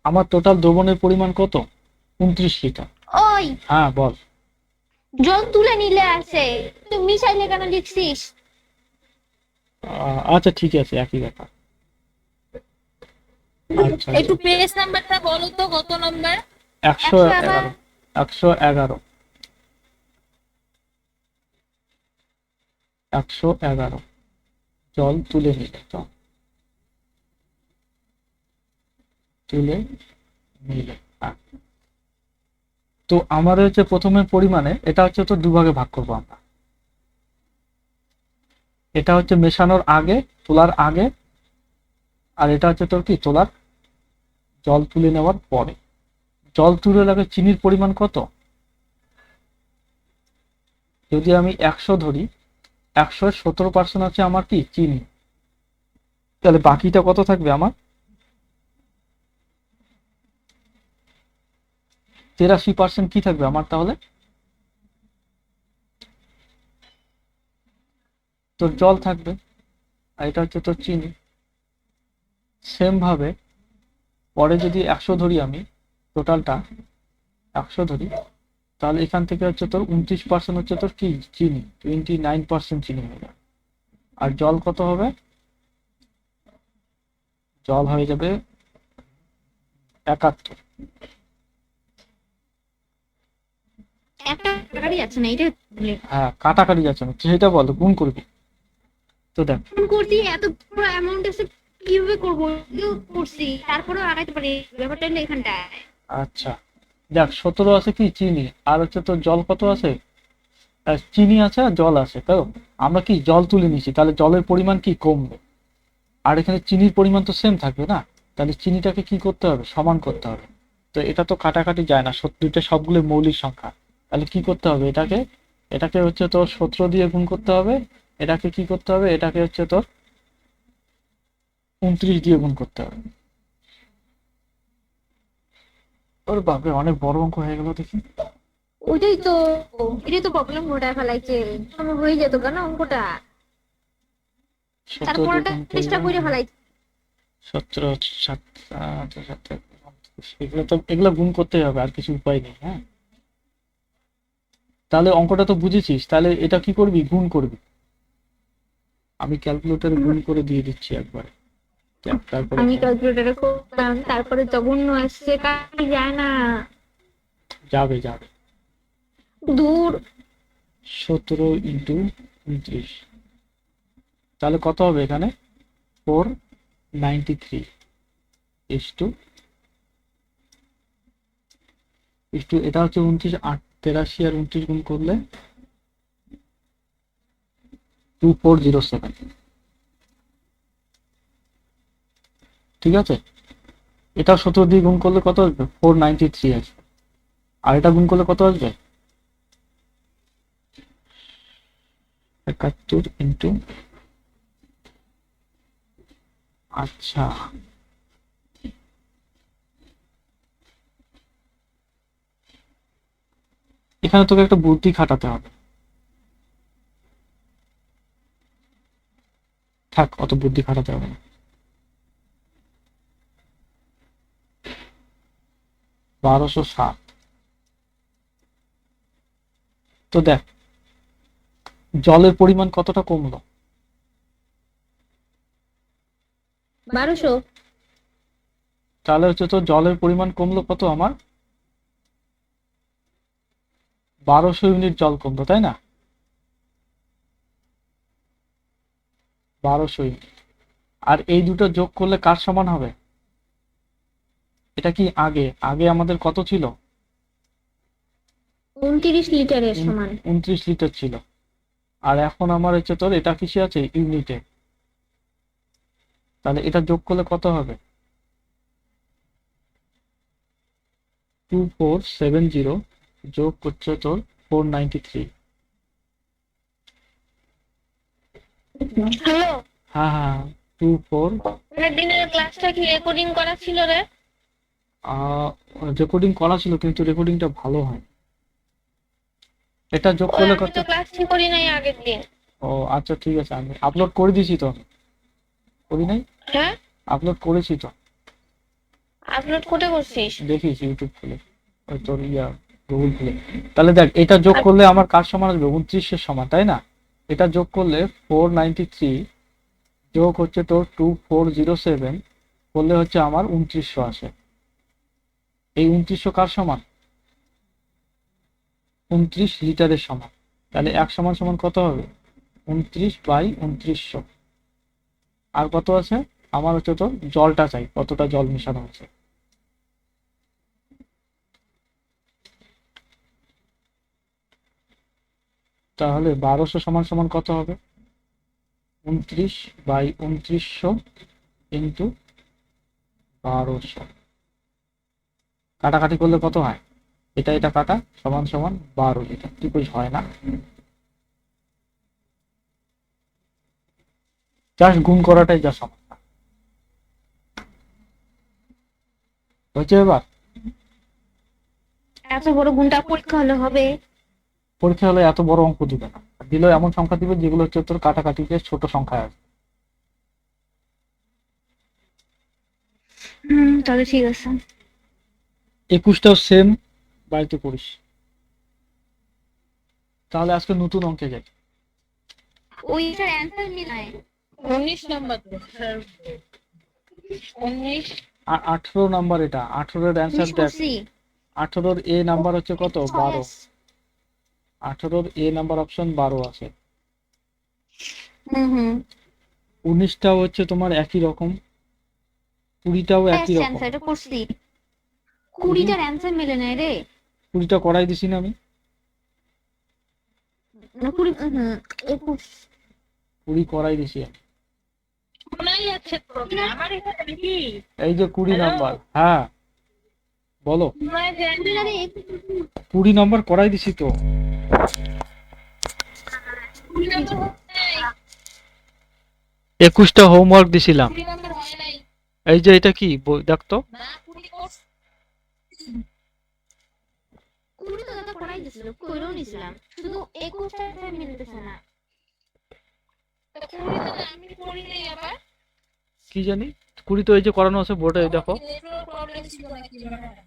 আমার টোটাল দ্রবণের পরিমাণ কত? 29 লিটার। ওই হ্যাঁ বল। জল তুলে নিলে আছে, তুই মিশাইলে কেন লিখছিস? আচ্ছা ঠিক আছে, একই ব্যাপার। আচ্ছা একটু পেজ নাম্বারটা বলো তো, কত নাম্বার? 111। 111। 111। 111 জল তুলে নিলে, তো তুলে নিলে। হ্যাঁ। তো আমাদের হচ্ছে প্রথমে পরিমাণে এটা হচ্ছে তো দুভাগে ভাগ করবো আমরা। এটা হচ্ছে মেশানোর আগে, তোলার আগে, আর এটা হচ্ছে তোর কি তোলার জল তুলে নেওয়ার পরে। জল তুলে লাগে চিনির পরিমাণ কত? যদি আমি 100 ধরি, 100-17% আছে আমার কি চিনি, তাহলে বাকিটা কত থাকবে আমার? 83% কি থাকবে আমার তাহলে? তোর জল থাকবে, আর এটা হচ্ছে তোর চিনি। সেম ভাবে পরে যদি 100 ধরি আমি, টোটালটা 100 ধরি, তাহলে এখান থেকে হচ্ছে তোর 29% হচ্ছে তোর কি চিনি, 29% চিনি হয়ে যাবে। আর জল কত হবে? জল হয়ে যাবে 71। একটা টাকারই আছে না এটা? হ্যাঁ, কাটাকাটি যাচ্ছে না, সেটা বলো, গুণ করবি তো দেখ। ফোন করছি, এত বড় অ্যামাউন্ট আছে, কিভাবে করবো? কেউ করছি, তারপরেও আগাইতে পারি, ব্যাপারটা হলো এখানটায়। আচ্ছা দেখ, 17 আছে কি চিনি, আর হচ্ছে তোর জল কত আছে? চিনি আছে আর জল আছে, তাই তো? আমরা কি জল তুলে নিছি, তাহলে জলের পরিমাণ কি কমবে, আর এখানে চিনির পরিমাণ তো সেম থাকবে না, তাহলে চিনিটাকে কি করতে হবে, সমান করতে হবে। তো এটা তো কাটাকাটি যায় না, দুইটা সবগুলো মৌলিক সংখ্যা। তাহলে কি করতে হবে, এটাকে এটাকে হচ্ছে তোর 17 দিয়ে গুণ করতে হবে, এটাকে কি করতে হবে, এটাকে হচ্ছে তোর 29 দিয়ে গুণ করতে হবে। ওর বাপরে, অনেক বড় অঙ্ক হয়ে গেল দেখি। ওইটাই তো, এটাই তো প্রবলেম ঘটায় ফেলাইছে। আমার হয়ে যেত কেন অঙ্কটা, 17 দিয়ে তারপরটা গুণ চেষ্টা করে করলে ফেলাইছে। 17, 7, 7, এগুলো তো, এগুলো গুণ করতেই হবে, আর কিছু উপায় নেই। হ্যাঁ, তাহলে অঙ্কটা তো বুঝেছিস, তাহলে এটা কি করবি, গুণ করবি। আমি ক্যালকুলেটরে গুণ করে দিয়ে দিচ্ছি একবার, তারপরে আমি ক্যালকুলেটারে করলাম, তারপরে জঘন্য আসছে, কাটি যায় না। যাবে যাবে। দূর। 17 × 29, তাহলে কত হবে এখানে? 493 ইস টু এটা হচ্ছে 29, 83 আর 29 গুণ করলে 2407। ঠিক আছে, এটা 17 দিয়ে গুণ করলে কত আসবে? 493 আসবে। আর এটা গুণ করলে কত আসবে? 71 × আচ্ছা, এখানে তোকে একটা বুদ্ধি খাটাতে হবে। থাক, অত বুদ্ধি খাটাতে হবে না। 1207। তো দেখ, জলের পরিমাণ কতটা কমলো? 1200। তাহলে হচ্ছে তো জলের পরিমাণ কমলো কত আমার? 1200 ইউনিট জল কমলো, তাই না? 1200 ইউনিট। আর এই দুটো যোগ করলে কার সমান হবে? এটা কি আগে আগে আমাদের কত ছিল? 29 লিটারের সমান। 29 লিটার ছিল। আর এখন আমার হচ্ছে তোর এটা কিসে আছে, ইউনিটে। তাহলে এটা যোগ করলে কত হবে? 2470 যোগ করছে তোর 493। হ্যালো, হ্যাঁ হ্যাঁ, 24। দিনের ক্লাসটা কি রেকর্ডিং করা ছিল রে? রেকর্ডিং করা ছিল, কিন্তু রেকর্ডিংটা ভালো হয়। এটা যোগ ওই করলে আমি কত? তো ক্লাসই করি নাই আগের দিন। ও আচ্ছা ঠিক আছে, আমি আপলোড করে দিয়েছি তো। করি নাই? হ্যাঁ, আপলোড করেছি তো। আপলোড কোথায় করছিস? দেখিস ইউটিউব খুলে, ওই তোর গুগল খুলে। তাহলে দেখ, এটা যোগ করলে আমার কার সমান আসবে? 29-এর সমান, তাই না? এটা যোগ করলে 493 যোগ হচ্ছে তোর 2407 করলে হচ্ছে আমার 2900 আসে। এই 2900 কার সমান? 29 লিটারের সমান। তাহলে 1 সমান সমান কত হবে? 29/2900। আর কত আছে আমার? হচ্ছে তোর জলটা চাই, কতটা জল মেশানো হয়েছে। তাহলে 1200 সমান সমান কত হবে? 29/2900 ইন্টু 1200। কাটাকাটি করলে কত হয়? এটা এটা কাটা, সমান সমান 12 লিটার। তুই কইস হয় না? জাস্ট গুণ করাটাই যা সমস্যা হয়েছে। এবার এত বড় গুণটা পরীক্ষা হলে হবে? পরীক্ষা হলে এত বড় অঙ্ক দিবে না, দিলেও এমন সংখ্যা দিবে যেগুলো হচ্ছে তোর কাটাকাটিতে ছোট সংখ্যা আছে। তাহলে ঠিক আছে। 21টাও সেম বাড়িতে করিস। তাহলে আজকে নতুন অঙ্কে যাই। ওইটার অ্যান্সার মিলাই। 19 নাম্বার তো স্যার, 19। 18 নাম্বার, এটা 18-এর অ্যান্সার দেখ। 18-র এ নাম্বার হচ্ছে কত? 12। 18-র এ নাম্বার অপশন 12 আছে। হুম 19টাও হচ্ছে তোমার একই রকম, 20টাও একই রকম। এটা করছি। 20টার অ্যান্সার মিলে নাই রে। 20টা করাই দিছি না আমি? না 20 21। 20 করাই দিছি আমি। শোনাই যাচ্ছে তো আমার এখানে কি? এই যে 20 নাম্বার। হ্যাঁ বলো। শোনা যায় না রে। 20 নাম্বার করাই দিছি তো। 20 নাম্বার হয় নাই। 21টা হোমওয়ার্ক দিছিলাম। 20 নাম্বার হয় নাই। এই যে এটা কি দেখ তো। না 20 কোর্স 20 তো দাদা করাই দিছিল, কইরও নিছিলাম, শুধু 21টা অ্যান্সার মিলতেছে না। তো 20 তো আমি করি নাই আবার। কি জানি 20 তো এই যে করানো আছে বোর্ডে, দেখো নেটওয়ার্ক প্রবলেম ছিল নাকি মনে হয়।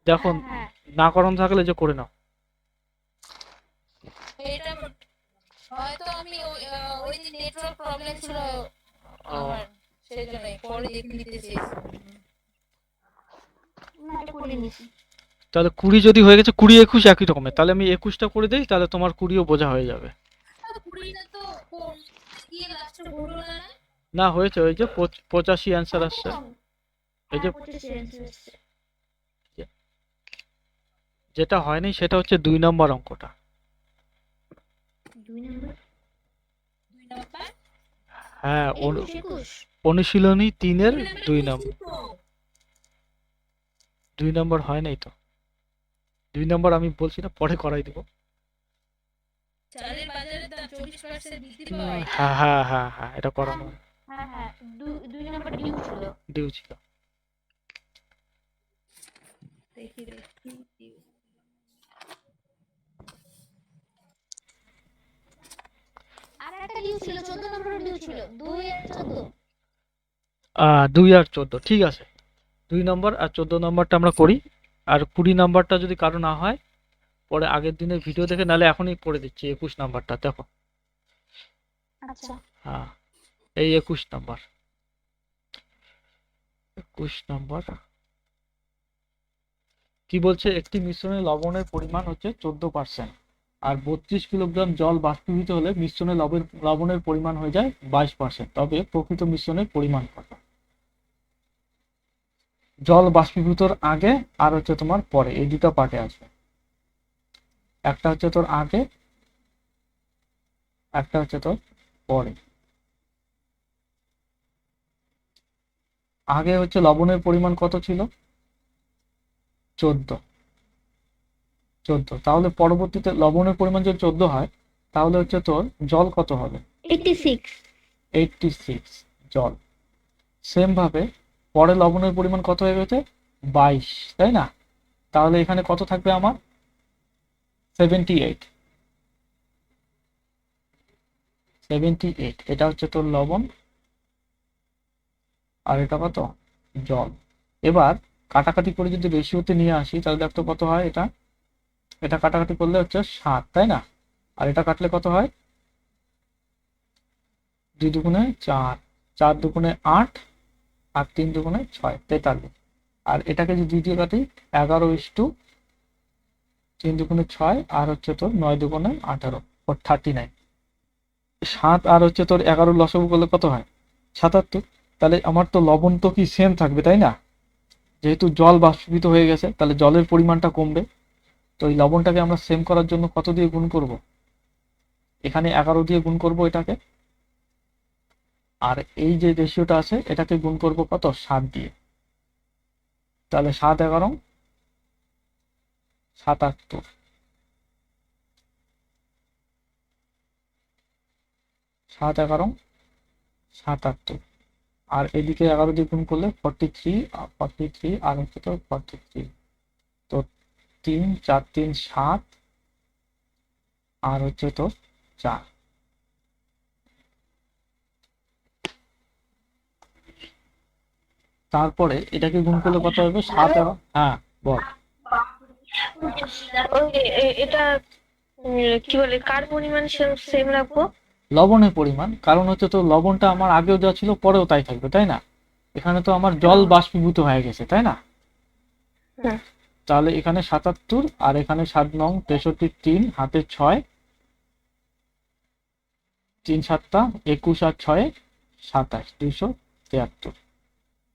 দেখো। হ্যাঁ না করানো থাকলে যে করে নাও। এটা হয়তো আমি ওই দিন নেটওয়ার্ক প্রবলেম ছিল আমার, সেজন্যই পরে দেখে নিতেছি। না এটা করে নিছি। তাহলে 20 যদি হয়ে গেছে, 20 21 একই রকমের, তাহলে আমি 21টা করে দেই, তাহলে তোমার 20ও বোঝা হয়ে যাবে। 20টা তো গিয়ে লাস্টে হলো না। না হয়েছে, ওই যে 85 অ্যান্সার আসছে। এই যে 25 অ্যান্সার আসছে। যেটা হয়নি সেটা হচ্ছে 2 নম্বর অঙ্কটা। 2 নাম্বার। 2 নাম্বার হ্যাঁ 21। অনুশীলনী 3-এর 2 নম্বর। 2 নম্বর হয় নাই তো। 2 নম্বর আমি বলছি না, পরে করাই দেবো। চালের বাজারের দাম 40% বৃদ্ধি পাওয়ায় হ্যাঁ হ্যাঁ হ্যাঁ হ্যাঁ, এটা করানো হ্যাঁ 2 নাম্বার ডিউ ছিল। ডিউ ছিল। দেখি আর একটা ডিউ ছিল, 14 নাম্বার ডিউ ছিল, 2 আর 14। 2 আর 14 ঠিক আছে। 2 নম্বর আর 14 নম্বরটা আমরা করি। আর 20 নাম্বারটা যদি কারো না হয়, পরে আগের দিনের ভিডিও দেখে, নাহলে এখনই করে দিচ্ছি 21 নাম্বারটা দেখো। আচ্ছা হ্যাঁ এই 21 নাম্বার। 21 নাম্বার কি বলছে? একটি মিশ্রণে লবণের পরিমাণ হচ্ছে 14%, আর 32 কিলোগ্রাম জল বাষ্পীভূত হলে মিশ্রণে লবণের পরিমাণ হয়ে যায় 22%। তবে প্রকৃত মিশ্রণের পরিমাণ কত? জল বাষ্পীভূতর আগে আর হচ্ছে তোমার পরে, এই দুটো পার্টে আসবে। একটা হচ্ছে তোর আগে, একটা হচ্ছে তোর পরে। আগে হচ্ছে লবণের পরিমাণ কত ছিল? 14। তাহলে পরবর্তীতে লবণের পরিমাণ যদি 14 হয়, তাহলে হচ্ছে তোর জল কত হবে? 86। 86 জল। সেম ভাবে পরে লবণের পরিমাণ কত হয়ে গেছে? 22, তাই না? তাহলে এখানে কত থাকবে আমার? 78। এটা হচ্ছে তোর লবণ, আর এটা কত? জল। এবার কাটাকাটি করে যদি রেশিওতে নিয়ে আসি তাহলে দেখতো কত হয়, এটা এটা কাটাকাটি করলে হচ্ছে 7, তাই না? আর এটা কাটলে কত হয়, 2 দুগুণে 4, 4 দুগুণে 8, আর 3 দুগুণে 6, 43। আর এটাকে যদি দ্বিতীয় কাটি, 11:3 দুগুণে 6, আর হচ্ছে তোর 9 দুগুণে 18, 39। 7 আর হচ্ছে তোর 11 লসাগু করলে কত হয়, 77। তাহলে আমার তো লবণ তো কি সেম থাকবে, তাই না? যেহেতু জল বাষ্পীভূত হয়ে গেছে তাহলে জলের পরিমাণটা কমবে। তো এই লবণটাকে আমরা সেম করার জন্য কত দিয়ে গুণ করব, এখানে 11 দিয়ে গুণ করব এটাকে, আর এই যে রেশিওটা আছে এটাকে গুণ করব কত, 7 দিয়ে। তাহলে 7 11 77, 7 11 77। আর এদিকে 11 দিয়ে গুণ করলে 43, 43 আর হচ্ছে তো 43। তো 3 4 3 7, আর হচ্ছে তো 4। তারপরে এটাকে গুণ করলে কত হবে, 7 হ্যাঁ বল। এটা কি বলে, কার পরিমাণ সেম রাখবো? লবণের পরিমাণ, কারণ হচ্ছে তো লবণটা আমার আগেও যা ছিল পরেও তাই থাকবে, তাই না? এখানে তো আমার জল বাষ্পীভূত হয়ে গেছে, তাই না? হুম। তাহলে এখানে 77, আর এখানে 7 নং 63, 3 হাতে 6, 3 7 21, আর 6 27, 273।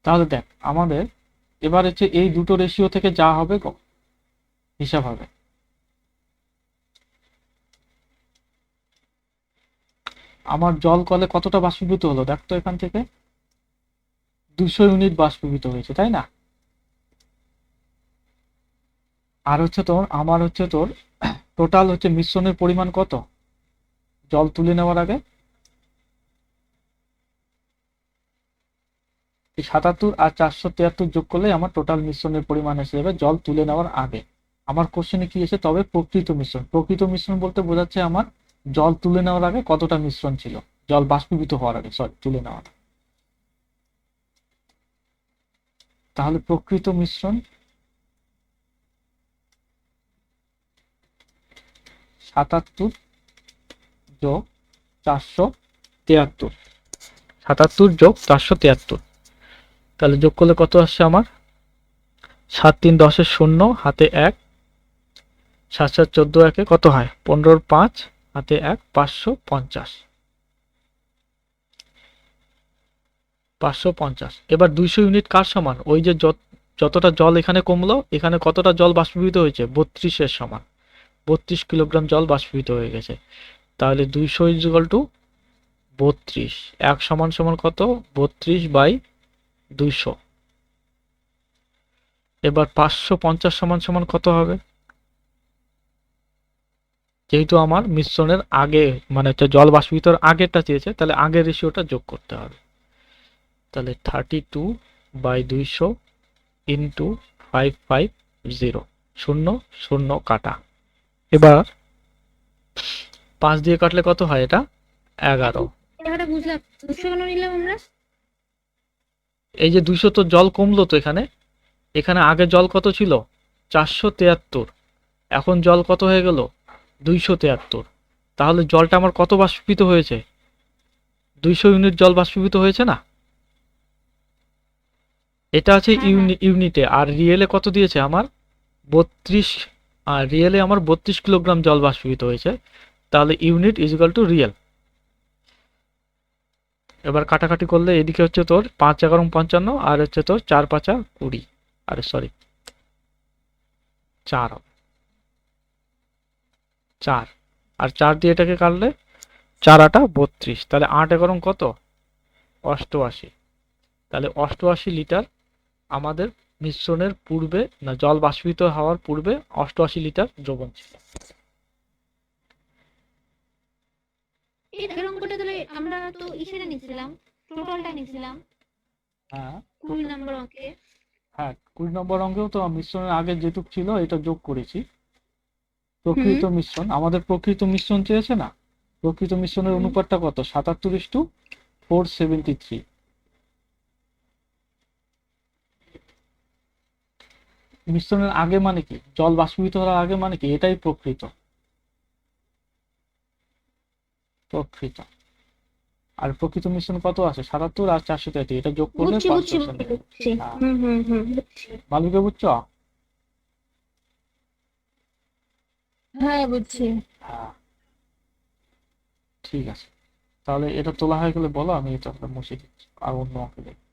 তাহলে দেখ আমাদের এবার হচ্ছে এই দুটো রেশিও থেকে যা হবে হিসাব হবে। আমার জল কলে কতটা বাষ্পীভূত হলো দেখ তো, এখান থেকে 200 ইউনিট বাষ্পীভূত হয়েছে, তাই না? আর হচ্ছে তোর আমার হচ্ছে তোর টোটাল হচ্ছে মিশ্রণের পরিমাণ কত, জল তুলে নেওয়ার আগে, এই 77 আর 473 যোগ করলে আমার টোটাল মিশ্রণের পরিমাণ এসে যাবে জল তুলে নেওয়ার আগে। আমার কোশ্চেনে কি এসে, তবে প্রকৃত মিশ্রণ, প্রকৃত মিশ্রণ বলতে বোঝাচ্ছে আমার জল তুলে নেওয়ার আগে কতটা মিশ্রণ ছিল, জল বাষ্পীভূত হওয়ার আগে, সরি তুলে নেওয়ার। তাহলে প্রকৃত মিশ্রণ 77 যোগ 473, 77 যোগ 473। তাহলে যোগ করলে কত আসছে আমার, 7 3 10 0 হাতে 1, 7 7 14 একে কত হয়, 15 5 হাতে 1, 550, 550। এবার 200 ইউনিট কার সমান, ওই যে যতটা জল এখানে কমলো এখানে কতটা জল বাষ্পীভূত হয়েছে, 32 এর সমান, 32 কিলোগ্রাম জল বাষ্পীভূত হয়ে গেছে। তাহলে 200 ইকুয়াল টু 32, 1 সমান সমান কত, 32/200। এবার 550 সমান সমান কত হবে, যেহেতু আমার মিশ্রণের আগে মানে হচ্ছে জল বাষ্পীভূতর আগেরটা চেয়েছে তাহলে আগের রেশিওটা যোগ করতে হবে। তাহলে 32/200 ইন্টু 550, 0 0 কাটা। এবার 5 দিয়ে কাটলে কত হয়, এটা 11। এবারে বুঝলাম 200 কেন নিলাম আমরা। এই যে 200 তো জল কমলো তো এখানে, এখানে আগে জল কত ছিল, 473, এখন জল কত হয়ে গেল, 273। তাহলে জলটা আমার কত বাষ্পীভূত হয়েছে, 200 ইউনিট জল বাষ্পীভূত হয়েছে না? এটা আছে ইউনিটে, আর রিয়েলে কত দিয়েছে আমার, 32, আর রিয়েলে আমার 32 কিলোগ্রাম জল বাষ্পীভূত হয়েছে। তাহলে unit is equal two real. এবার কাটাকাটি করলে এদিকে হচ্ছে তোর 5 11 55, আর হচ্ছে তোর 4 5 20, আরে সরি 4 হবে, 4 আর 4 দিয়ে এটাকে কাটলে 4 8 32, তাহলে 8 11 কত, 88। তাহলে 88 লিটার আমাদের মিশ্রণের পূর্বে, না জল বাষ্পীভূত হওয়ার পূর্বে 88 লিটার দ্রবণ ছিল। এই অঙ্কটা তাহলে আমরা তো ইসেটা নিছিলাম, টোটালটা নিছিলাম হ্যাঁ 20 নম্বর অঙ্কে। হ্যাঁ 20 নম্বর অঙ্কেও তো মিশ্রণের আগে যেটুক ছিল এটা যোগ করেছি। প্রকৃত মিশ্রণ, আমাদের প্রকৃত মিশ্রণ চেয়েছে না, প্রকৃত মিশ্রণের অনুপাতটা কত, 77:473। মিশ্রণের আগে মানে কি, জল বাষ্পীভূত হওয়ার আগে মানে কি, এটাই প্রকৃত। প্রকৃত আর প্রকৃত মিশ্রণ কত আছে, 77 আর 433, এটা যোগ করলে বুঝছি বুঝছি 5%। বুঝছি। হ্যাঁ, বুঝছি। বালুকে বুঝছো? হ্যাঁ বুঝছি। হ্যাঁ, ঠিক আছে। তাহলে এটা তোলা হয়ে গেলে বলো, আমি এটা মুছে দিচ্ছি আর অন্য অঙ্কে দেখি।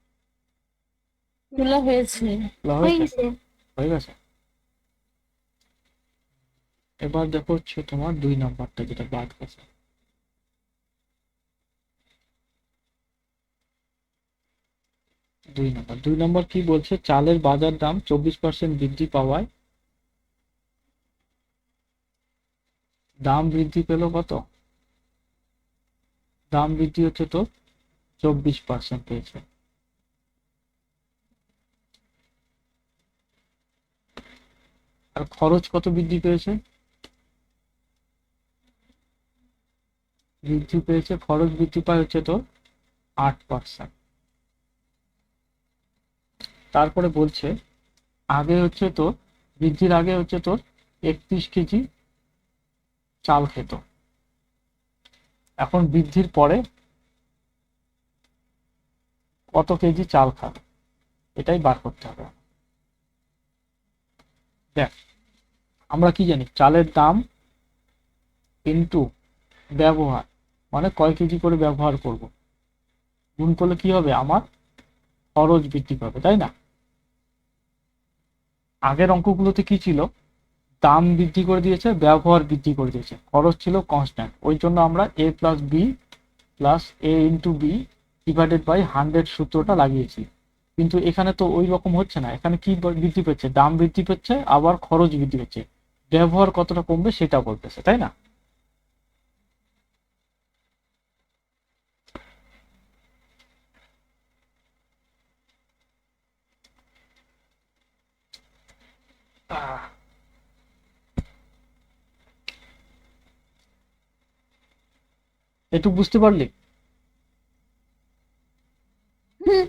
তোলা হয়েছে। তোলা হয়ে হয়েছে? গেছে। হয়ে গেছে। এবার দেখো হচ্ছে তোমার 2 নাম্বারটা যেটা বাদ গেছে। 2 নম্বর কি বলছে, চালের বাজার দাম 24% বৃদ্ধি পাওয়ায় দাম বৃদ্ধি পেল কত? দাম বৃদ্ধি হচ্ছে তো 24% পেয়েছে। আর খরচ কত বৃদ্ধি পেয়েছে? বৃদ্ধি পেয়েছে, খরচ বৃদ্ধি পায় হচ্ছে তো 8%। তারপরে বলছে আগে হচ্ছে তো, বৃদ্ধির আগে হচ্ছে তোর 31 কেজি চাল খেত, এখন বৃদ্ধির পরে কত কেজি চাল খাবে, এটাই বার করতে হবে। দেখ, আমরা কি জানি, চালের দাম ইনটু ব্যবহার, মানে কয় কেজি করে ব্যবহার করব, গুণ করলে কি হবে, আমার খরচ বৃদ্ধি পাবে, তাই না? আগের অঙ্কগুলোতে কি ছিল, দাম বৃদ্ধি করে দিয়েছে, ব্যবহার বৃদ্ধি করে দিয়েছে, খরচ ছিল কনস্ট্যান্ট, ওই জন্য আমরা a plus b plus a into b divided by 100 সূত্রটা লাগিয়েছি। কিন্তু এখানে তো ওই রকম হচ্ছে না, এখানে কি বৃদ্ধি পেচ্ছে, দাম বৃদ্ধি পেচ্ছে, আবার খরচ বৃদ্ধি পেচ্ছে, ব্যবহার কতটা কমবে সেটা বলতেছে, তাই না? একটু বুঝতে পারলি? হুম।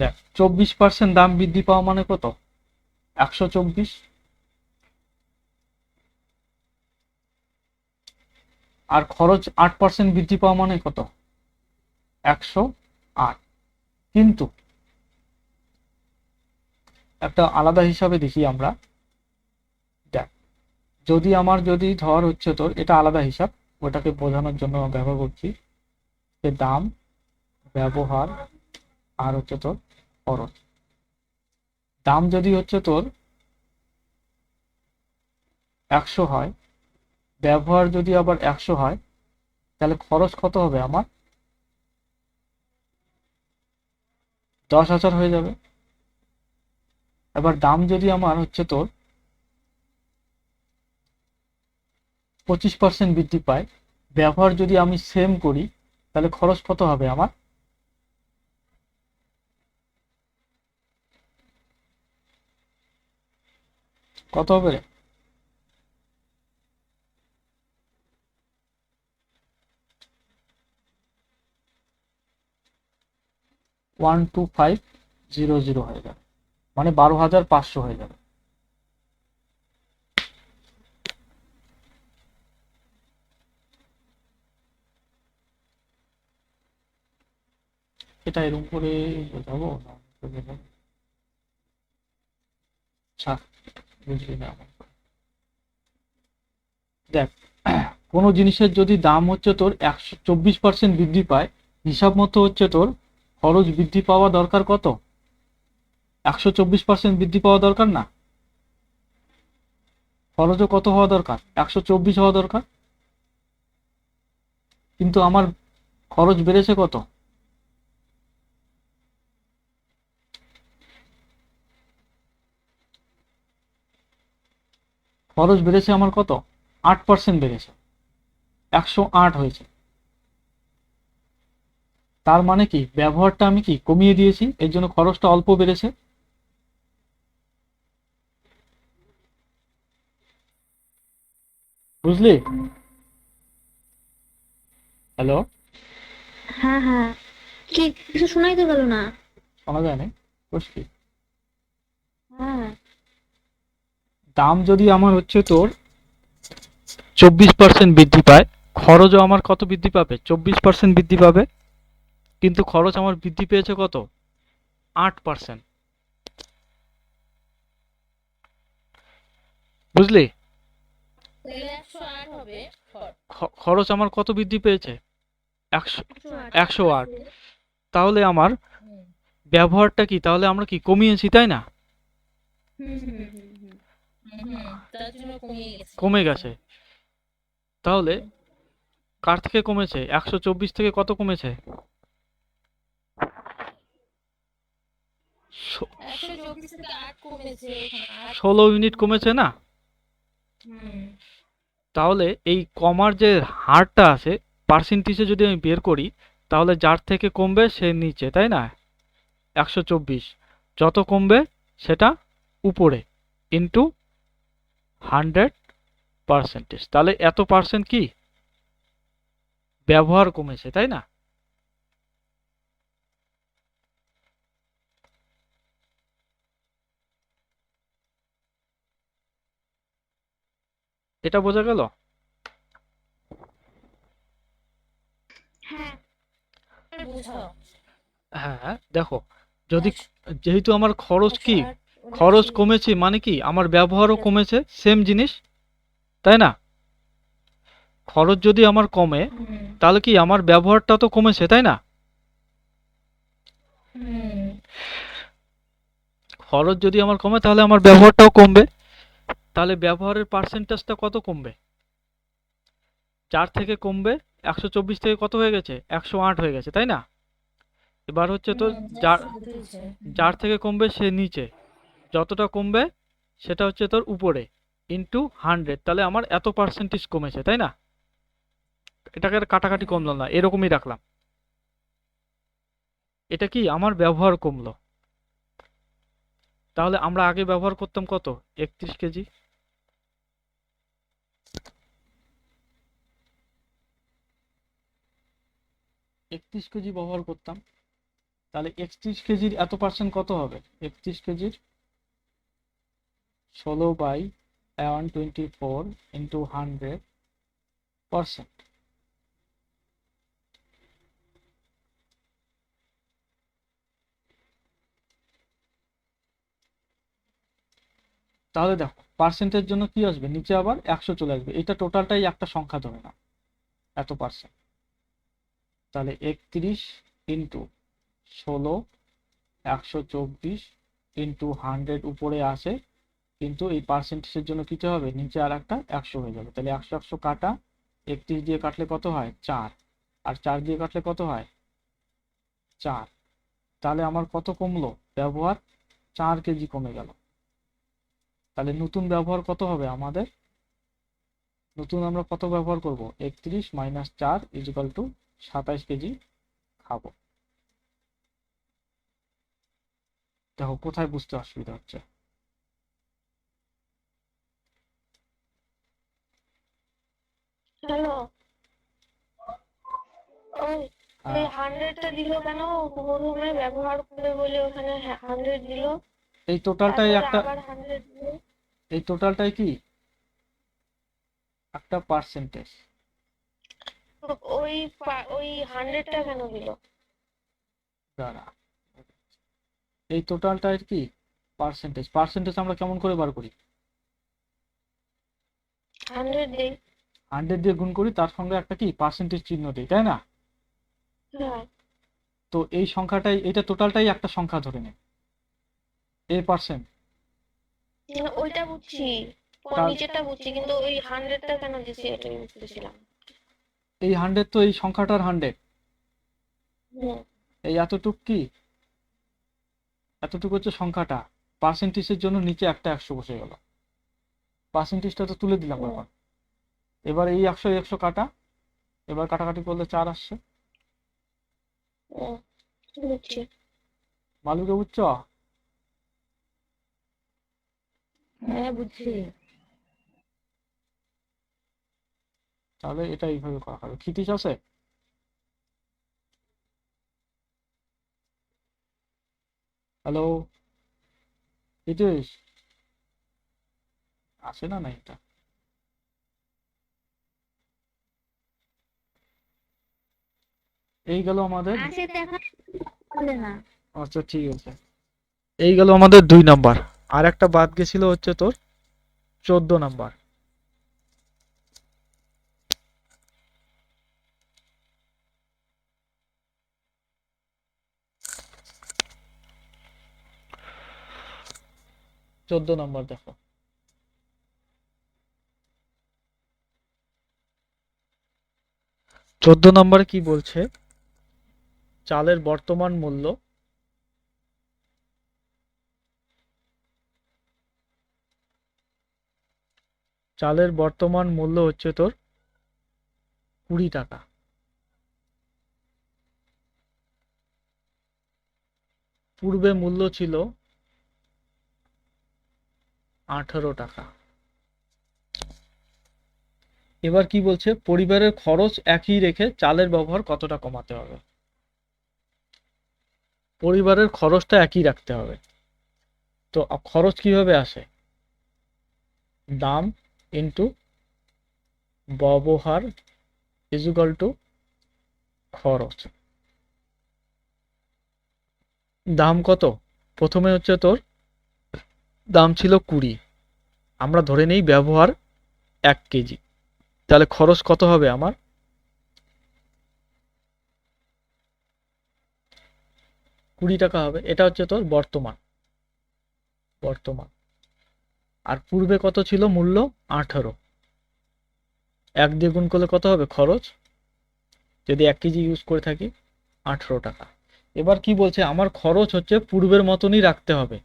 দেখ, 24% দাম বৃদ্ধি পাওয়া মানে কত, 124। আর খরচ 8% বৃদ্ধি পাওয়া মানে কত, 108। কিন্তু একটা আলাদা হিসাবে দেখি আমরা। দেখ, যদি ধর হচ্ছে তোর, এটা আলাদা হিসাব, ওটাকে বোঝানোর জন্য ব্যবহার করছি, যে দাম, ব্যবহার আর হচ্ছে তোর খরচ। দাম যদি হচ্ছে তোর 100 হয়, ব্যবহার যদি আবার 100 হয়, তাহলে খরচ কত হবে আমার, 10,000 হয়ে যাবে। এবার দাম যদি আমার হচ্ছে তোর 25% বৃদ্ধি পায়, ব্যবহার যদি আমি সেম করি, তাহলে খরচ কত হবে আমার, কত হবে রে? One two five zero zero হয়ে যাবে, মানে 12,500 হয়ে যাবে। এটা এরকম করে বোঝাবো না, আচ্ছা, বুঝলি না আমার। দেখ, কোনো জিনিসের যদি দাম হচ্ছে তোর 124% বৃদ্ধি পায়, হিসাব মতো হচ্ছে তোর খরচ বৃদ্ধি পাওয়া দরকার কত, 124% বৃদ্ধি পাওয়া দরকার না? খরচও কত হওয়া দরকার, 124 হওয়া দরকার। কিন্তু আমার খরচ বেড়েছে কত, খরচ বেড়েছে আমার কত, 8% বেড়েছে, 108 হয়েছে। তার মানে কি, ব্যবহারটা আমি কি কমিয়ে দিয়েছি, এর জন্য খরচটা অল্প বেড়েছে। বুঝলি? হ্যালো? হ্যাঁ, কি কিছু শোনাই তো গেল না। শোনা যায় না? বুঝলি? হ্যাঁ। দাম যদি আমার হচ্ছে তোর 24% বৃদ্ধি পায়, খরচও আমার কত বৃদ্ধি পাবে? 24% বৃদ্ধি পাবে, কিন্তু খরচ আমার বৃদ্ধি পেয়েছে কত? 8%। বুঝলি? তাহলে 108 হবে খরচ। খরচ আমার কত বৃদ্ধি পেয়েছে? 100, 108। 108। তাহলে আমার হুম ব্যবহারটা কি? তাহলে আমরা কি কমিয়েছি, তাই না? হুম হুম হুম হুম। তার জন্য কমিয়ে গেছে। কমে গেছে। তাহলে কার থেকে কমেছে? 124 থেকে কত কমেছে? 124 থেকে 8 কমেছে, ওখানে 8। 16 ইউনিট কমেছে না? হুম তাহলে এই কমার যে হারটা আছে, পার্সেন্টেজে যদি আমি বের করি, তাহলে যার থেকে কমবে সে নিচে, তাই না? 124 যত কমবে সেটা উপরে, ইন্টু 100%। তাহলে এত পার্সেন্ট কি ব্যবহার কমেছে, তাই না? এটা বোঝা গেল? হ্যাঁ। বুঝাও। হ্যাঁ, দেখো, যদি একশো- যেহেতু আমার খরচ কি, 108 ওটা খরচ ছিল। কমেছে মানে কি আমার ব্যবহারও কমেছে, সেম জিনিস, তাই না? খরচ যদি আমার কমে, হুম তাহলে কি আমার ব্যবহারটা তো কমেছে, তাই না? হুম খরচ যদি আমার কমে তাহলে আমার ব্যবহারটাও কমবে। তাহলে ব্যবহারের পার্সেন্টেজটা কত কমবে? 4 থেকে কমবে, 124 থেকে কত হয়ে গেছে? 108 হয়ে গেছে, তাই না? এবার হচ্ছে তো যার বুঝেছে। যার থেকে কমবে সে নিচে, যতটা কমবে সেটা হচ্ছে তোর উপরে, ইন্টু 100। তাহলে আমার এত পার্সেন্টেজ কমেছে, তাই না? এটাকে আর কাটাকাটি কমলো না, এরকমই রাখলাম। এটা কি আমার ব্যবহার কমলো। তাহলে আমরা আগে ব্যবহার করতাম কত? 31 কেজি। 31 কেজি ব্যবহার করতাম। তাহলে 31 কেজির এত পার্সেন্ট কত হবে? 31 কেজির 16/124 ইন্টু 100%। তাহলে দেখো পার্সেন্টের জন্য কি আসবে, নিচে আবার 100 চলে আসবে, এটা টোটালটাই একটা সংখ্যা ধরে না, এত পার্সেন্ট। তাহলে 31 ইন্টু 16, 124 ইন্টু 100 উপরে আসে, কিন্তু এই পার্সেন্টেজের জন্য কিছু হবে, নিচে আর একটা 100 হয়ে যাবে। তাহলে 100 100 কাটা, 31 দিয়ে কাটলে কত হয়? 4। আর 4 দিয়ে কাটলে কত হয়? 4। তাহলে আমার কত কমলো ব্যবহার? 4 কেজি কমে গেল। তাহলে নতুন ব্যবহার কত হবে আমাদের? নতুন আমরা কত ব্যবহার করব? 31 মাইনাস 4 ইজিক্যাল টু 27 কেজি খাবো। দেখো কোথায় বুঝতে অসুবিধা হচ্ছে। হ্যালো, ওই ওই হ্যাঁ, 100টা দিল কেন? প্রথমে ব্যবহার করবে বলে ওখানে 100 দিল, এই টোটালটাই তারপরে একটা, আবার 100 দিল। এই টোটালটাই কি একটা পার্সেন্টেজ। তো ওই 100টা কেন দিল? দাঁড়া, এই টোটালটাই কি পার্সেন্টেজ। পার্সেন্টেজ আমরা কেমন করে বার করি? 100 দেই। 100 দিয়ে গুণ করি, তার সঙ্গে একটা কি পার্সেন্টেজ চিহ্ন দিই, তাই না? হ্যাঁ, তো এই সংখ্যাটাই, এটা টোটালটাই একটা সংখ্যা ধরে নে, A%। না, ওইটা বুঝছি, তার নিচেরটা বুঝছি, কিন্তু ওই 100টা কেন দিছে এটাই বুঝতেছিলাম। এই 100 তো এই সংখ্যাটার 100, হুম, এই এতটুক কি, এতটুকু হচ্ছে সংখ্যাটা। পার্সেন্টেজের জন্য নিচে একটা 100 বসে গেল, পার্সেন্টেজটা তো তুলে দিলাম হুম, এখন। এবার এই 100 100 কাটা, এবার কাটাকাটি করলে 4 আসছে। হুম, বুঝছি। মালুকে বুঝছ? হ্যাঁ বুঝছি। তাহলে এটা এইভাবে করা হবে। ক্ষিতিশ আছে? হ্যালো ক্ষিতিশ? আসে না, না এটা এই গেল আমাদের। আসে দেখা বলে না। আচ্ছা ঠিক আছে, এই গেল আমাদের 2 নাম্বার। আর একটা বাদ গেছিল হচ্ছে তোর 14 নাম্বার। 14 নাম্বার দেখো। 14 নাম্বারে কি বলছে, চালের বর্তমান মূল্য হচ্ছে তোর 20 টাকা। পূর্বে মূল্য ছিল 18 টাকা। এবার কি বলছে, পরিবারের খরচ একই রেখে চালের ব্যবহার কতটা কমাতে হবে। পরিবারের খরচটা একই রাখতে হবে। তো খরচ কিভাবে আসে, দাম ইনটু ব্যবহার ইজ ইকুয়াল টু খরচ। দাম কত, প্রথমে হচ্ছে তোর দাম ছিল 20, আমরা ধরে নেই ব্যবহার 1 কেজি, তাহলে খরচ কত হবে আমার 20 টাকা হবে। এটা হচ্ছে তোর বর্তমান। আর পূর্বে কত ছিল মূল্য, 18। 1 দিয়ে গুণ করলে কত হবে খরচ, যদি 1 কেজি ইউজ করে থাকি 18 টাকা। এবার কি বলছে, আমার খরচ হচ্ছে পূর্বের মতনই রাখতে হবে।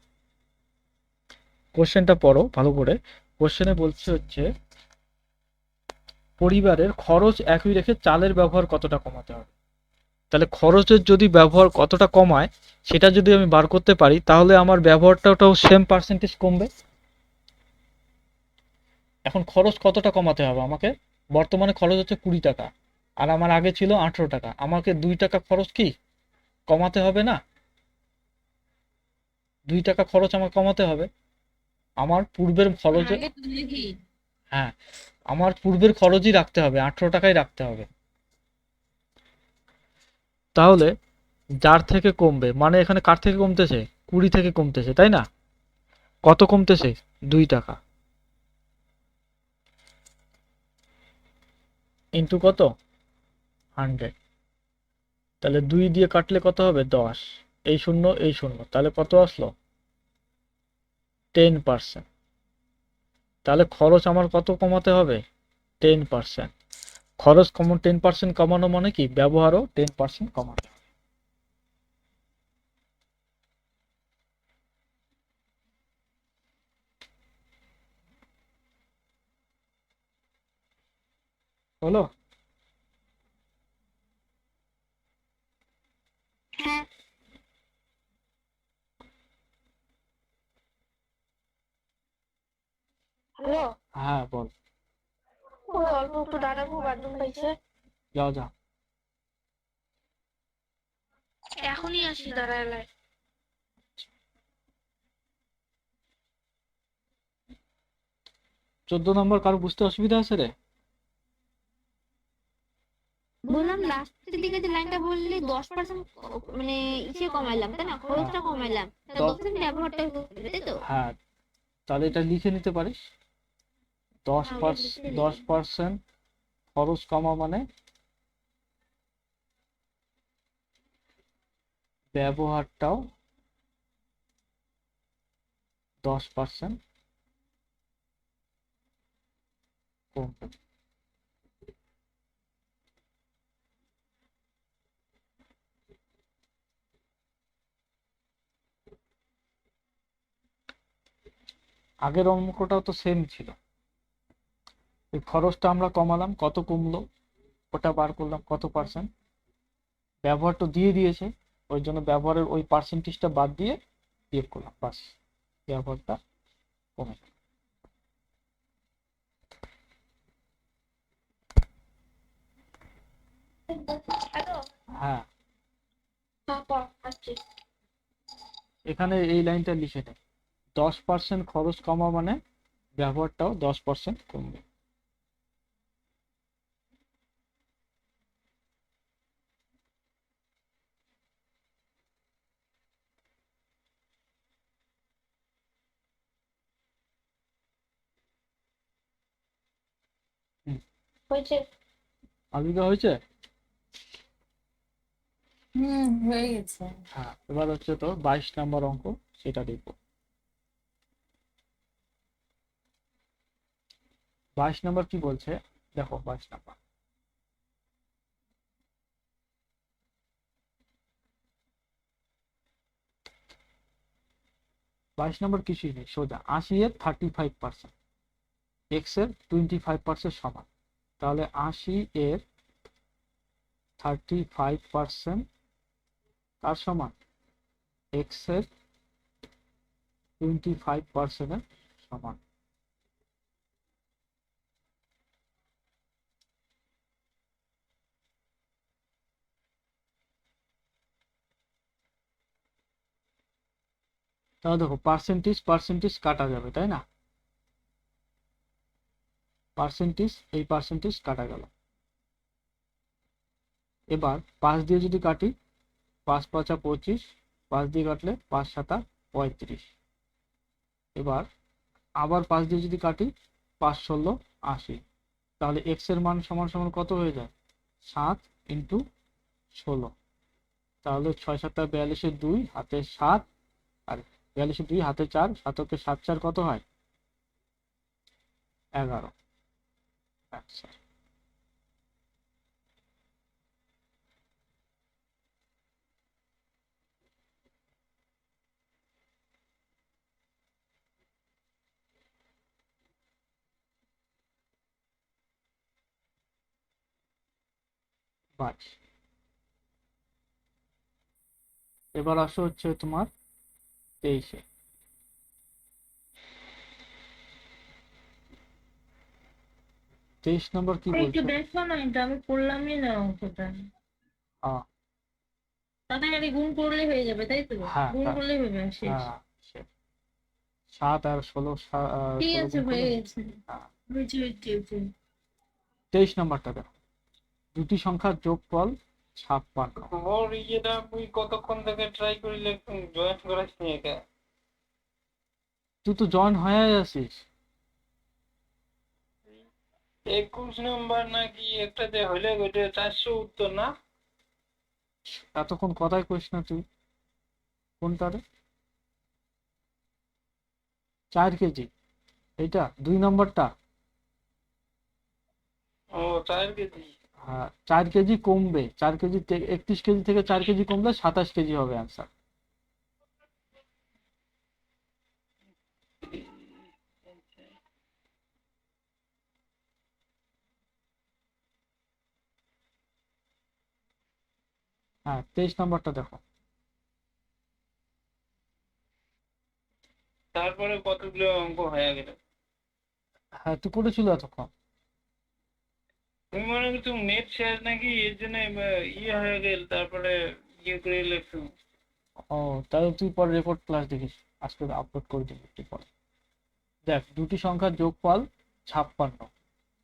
কোশ্চেনটা পড়ো ভালো করে। কোশ্চেনে বলছে হচ্ছে পরিবারের খরচ একই রেখে চালের ব্যবহার কতটা কমাতে হবে। তাহলে খরচের যদি ব্যবহার কতটা কমায় সেটা যদি আমি বার করতে পারি, তাহলে আমার ব্যবহারটাও সেম পার্সেন্টেজ কমবে। এখন খরচ কতটা কমাতে হবে আমাকে, বর্তমানে খরচ হচ্ছে 20 টাকা, আর আমার আগে ছিল 18 টাকা, আমাকে 2 টাকা খরচ কি কমাতে হবে না, 2 টাকা খরচ আমার কমাতে হবে। আমার পূর্বের খরচে, আগে তো দেখি হ্যাঁ আমার পূর্বের খরচই রাখতে হবে, 18 টাকাই রাখতে হবে। তাহলে যার থেকে কমবে, মানে এখানে কার থেকে কমতেছে, 20 থেকে কমতেছে, তাই না? কত কমতেছে, 2 টাকা ইন্টু কত 100। তাহলে 2 দিয়ে কাটলে কত হবে 10, এই শূন্য এই শূন্য, তাহলে কত আসলো 10%। তাহলে খরচ আমার কত কমাতে হবে 10%। খরচ 10% কমানো মানে কি, ব্যবহারও 10% কমাতে হবে। হলো? হ্যাঁ, হ্যালো, হ্যাঁ বল। ওই অল্প একটু দাঁড়াবো, বাথরুম পাইছে। যাও যাও। এখনই আসি, দাঁড়ালে। 14 নম্বর কারো বুঝতে অসুবিধা আছে রে? বললাম লাস্টের দিকে যে লাইনটা বললি 10% মানে ইসে কমাইলাম তাই না, খরচটা কমাইলাম, তা 10% ব্যবহারটা করবে তাই তো? হ্যাঁ, তাহলে এটা লিখে নিতে পারিস, দশ হ্যাঁ, ওটা পার্স লিখে নিলাম। 10% খরচ কমা মানে ব্যবহারটাও 10% কমবে। আগের অঙ্কটাও তো সেম ছিল, এই খরচটা আমরা কমালাম, কত কমলো ওটা বার করলাম কত পার্সেন্ট, ব্যবহারটা দিয়ে দিয়েছে ওই জন্য ব্যবহারের ওই পার্সেন্টেজটা বাদ দিয়ে বিয়োগ করলাম, বাস ব্যবহারটা কমে গেল। হ্যালো, হ্যাঁ, হ্যাঁ, পর আসছি। এখানে এই লাইনটা লিখে নে, 10% খরচ কমা মানে ব্যবহারটাও 10% কমবে। হুম, হয়েছে। আলবিদা হয়েছে। হয়ে গেছে। হ্যাঁ, এবার হচ্ছে তো 22 নম্বর অঙ্ক, সেটা দেখবো। 22 নম্বর কি বলছে দেখো। 22 নম্বর, 22 নম্বর কিছুই নেই, সোজা 80 এর 35%, এক্স এর 25% সমান। তাহলে 80 এর 35% তার সমান এক্স এর 25% সমান। তাহলে দেখো পার্সেন্টেজ পার্সেন্টেজ কাটা যাবে, তাই না? পার্সেন্টেজ, এই পার্সেন্টেজ কাটা গেল। এবার 5 দিয়ে যদি কাটি, 5 5 25, 5 দিয়ে কাটলে 5 7 35। এবার আবার 5 দিয়ে যদি কাটি, 5 16 80। তাহলে এক্স এর মান সমান সমান কত হয়ে যায়? 7 ইন্টু 16। তাহলে 6 7 42 2 হাতে 7, আর 42 2 হাতে 4, 7 7 4 কত হয়? 11। আচ্ছা, বাস। এবার আসো হচ্ছে তোমার 23-এ। 23 নম্বর কি একটু বলছো? দেখো না, এটা আমি করলামই না অঙ্কটা। হ্যাঁ তাড়াতাড়ি গুণ করলে হয়ে যাবে, তাই তো? হ্যাঁ গুণ করলেই হবে, আর শেষ। হ্যাঁ, 7 আর 16, ঠিক 16 আছে, গুণ হয়ে করলে। গেছে। হ্যাঁ, হয়েছে হয়েছে হয়েছে। 23 নম্বরটা দেখো। দুটি সংখ্যার যোগফল 56। মোর ইয়েটা মুই কতক্ষণ থেকে ট্রাই করিলে জয়েন করাস নি একা। তুই তো জয়েন হয়ে আছিস। 21 নম্বর নাকি একটাতে হইলে ওইটা 400 উত্তর না? এতক্ষণ কথাই কইস না তুই। কোনটা রে? 4 কেজি, এইটা 2 নম্বরটা। ও 4 কেজি। হ্যাঁ, 4 কেজি কমবে। 4 কেজি 31 কেজি থেকে 4 কেজি কমলে 27 কেজি হবে অ্যান্সার। হ্যাঁ, 23 নম্বরটা দেখো। তারপরে কতগুলো অঙ্ক হয়ে গেল। হ্যাঁ, তুই করেছিল এতক্ষণ। তুমি মনে করছো নেট শেষ নাকি এর জন্য ইয়ে হয়ে গেল, তারপরে ইয়ে করে লেখছো। ও, তাহলে তুই পরে রেকর্ড ক্লাস দেখিস, আজকে আপলোড করে দিবি একটু পরে। দেখ, দুটি সংখ্যার যোগফল 56।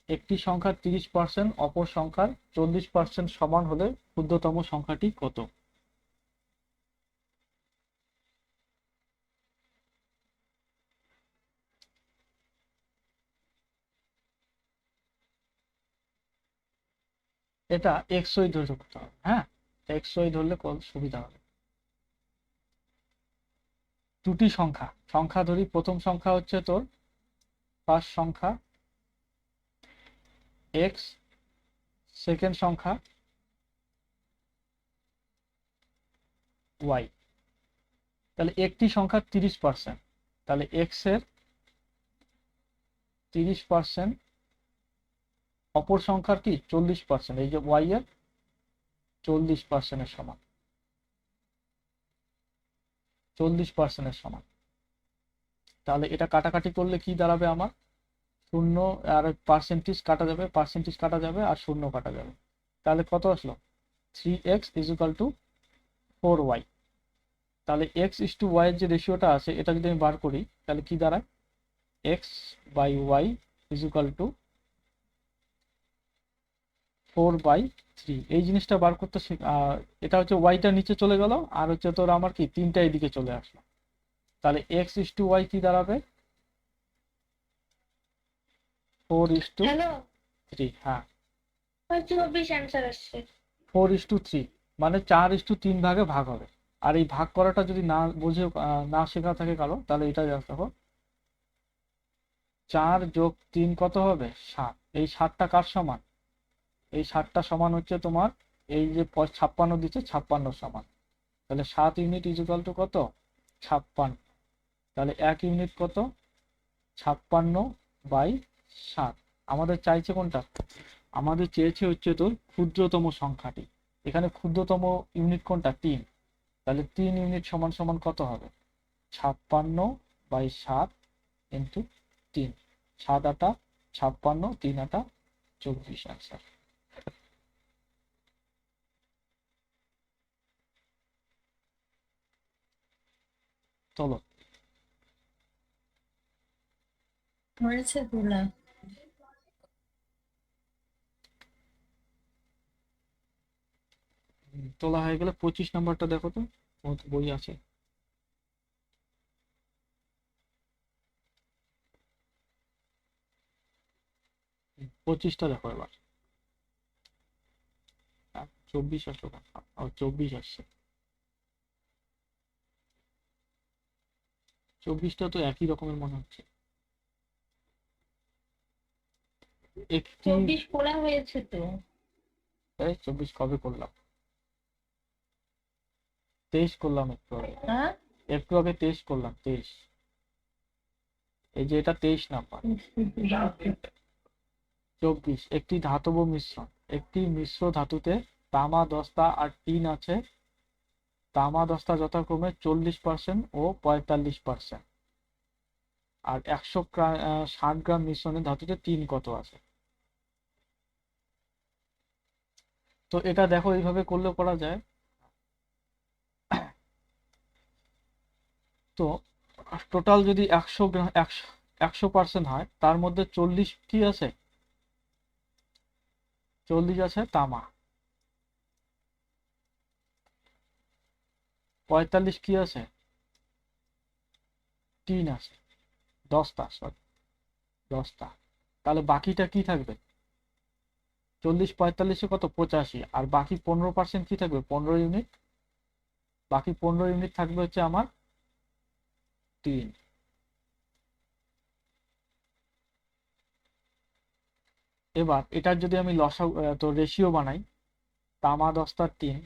একটি সংখ্যার 30% অপর সংখ্যার 40% সমান হলে ক্ষুদ্রতম সংখ্যাটি কত? এটা এক্সই ধরে করতে হবে। হ্যাঁ, এক্সই ধরলে সুবিধা হবে। দুটি সংখ্যা সংখ্যা ধরি। প্রথম সংখ্যা হচ্ছে তোর ফার্স্ট সংখ্যা এক্স, সেকেন্ড সংখ্যা ওয়াই। তাহলে একটি সংখ্যা 30%, তাহলে এক্স এর 30% অপর সংখ্যার কি 40%, এই যে ওয়াই এর 40% সমান। 40% সমান। তাহলে এটা কাটাকাটি করলে কি দাঁড়াবে আমার? শূন্য আর পার্সেন্টেজ কাটা যাবে, পার্সেন্টেজ কাটা যাবে, আর শূন্য কাটা যাবে। তাহলে কত আসলো? 3x is equal to 4y। তাহলে x ইস টু ওয়াই এর যে রেশিওটা আছে, এটা যদি আমি বার করি, তাহলে কি দাঁড়ায়? X by y equal to 4/3। এই জিনিসটা বার করতে এটা হচ্ছে ওয়াইটা নিচে চলে গেল, আর হচ্ছে তোর আমার কি 3টা এদিকে চলে আসলো। তাহলে এক্স ইস টু ওয়াই কি দাঁড়াবে? 4:3। হ্যালো, হ্যাঁ, 24 অ্যান্সার আসছে। 4:3 মানে 4:3 ভাগে ভাগ হবে। আর এই ভাগ করাটা যদি না বুঝে না শেখা থাকে কারো, তাহলে এটা দেখো 4 যোগ 3 কত হবে? 7। এই 7টা কার সমান? এই 7টা সমান হচ্ছে তোমার এই যে 56 দিচ্ছে, 56 সমান। তাহলে 7 ইউনিট ইকুয়াল টু কত? 56। তাহলে 1 ইউনিট কত? 56/7। আমাদের চাইছে কোনটা? আমাদের চেয়েছে হচ্ছে তোর ক্ষুদ্রতম সংখ্যাটি। এখানে ক্ষুদ্রতম ইউনিট কোনটা? 3। তাহলে 3 ইউনিট সমান সমান কত হবে? 56/7 ইন্টু 3। 7 আটা 56, 3 আটা 24 অ্যান্সার। চলো হয়েছে তোলা। তোলা হয়ে গেলে 25 নাম্বারটা দেখো তো, তোমার তো বই আছে। 25টা দেখো এবার। 24 আসলো কেন? 24 আসছে। 24টা তো একই রকমের মনে হচ্ছে। একটি 24 পড়া হয়েছে তো। 24 কবে করলাম? 23 করলাম একটু আগে। হ্যাঁ, একটু আগে 23 করলাম, 23। এই যে এটা 23 নাম্বার। 24 একটি ধাতব মিশ্রণ। একটি মিশ্র ধাতুতে তামা দস্তা আর টিন আছে। তামা দস্তা যথাক্রমে 40% ও 45%। আর 160 গ্রাম মিশ্রণে ধাতুতে টিন কত আছে? তো এটা দেখো এইভাবে করলেও করা যায়। তো টোটাল যদি 100 গ্রাম 100% হয়, তার মধ্যে 40 কি আছে? 40 আছে তামা। 45 কি আছে? টিন আছে। দস্তা, সরি, দস্তা। তাহলে বাকিটা কি থাকবে? 40 45 কত? 85। আর বাকি 15% কি থাকবে? 15 ইউনিট। বাকি 15 ইউনিট থাকবে হচ্ছে আমার টিন। এবার এটার যদি আমি লসাগু তো রেশিও বানাই, তামা দস্তার টিন,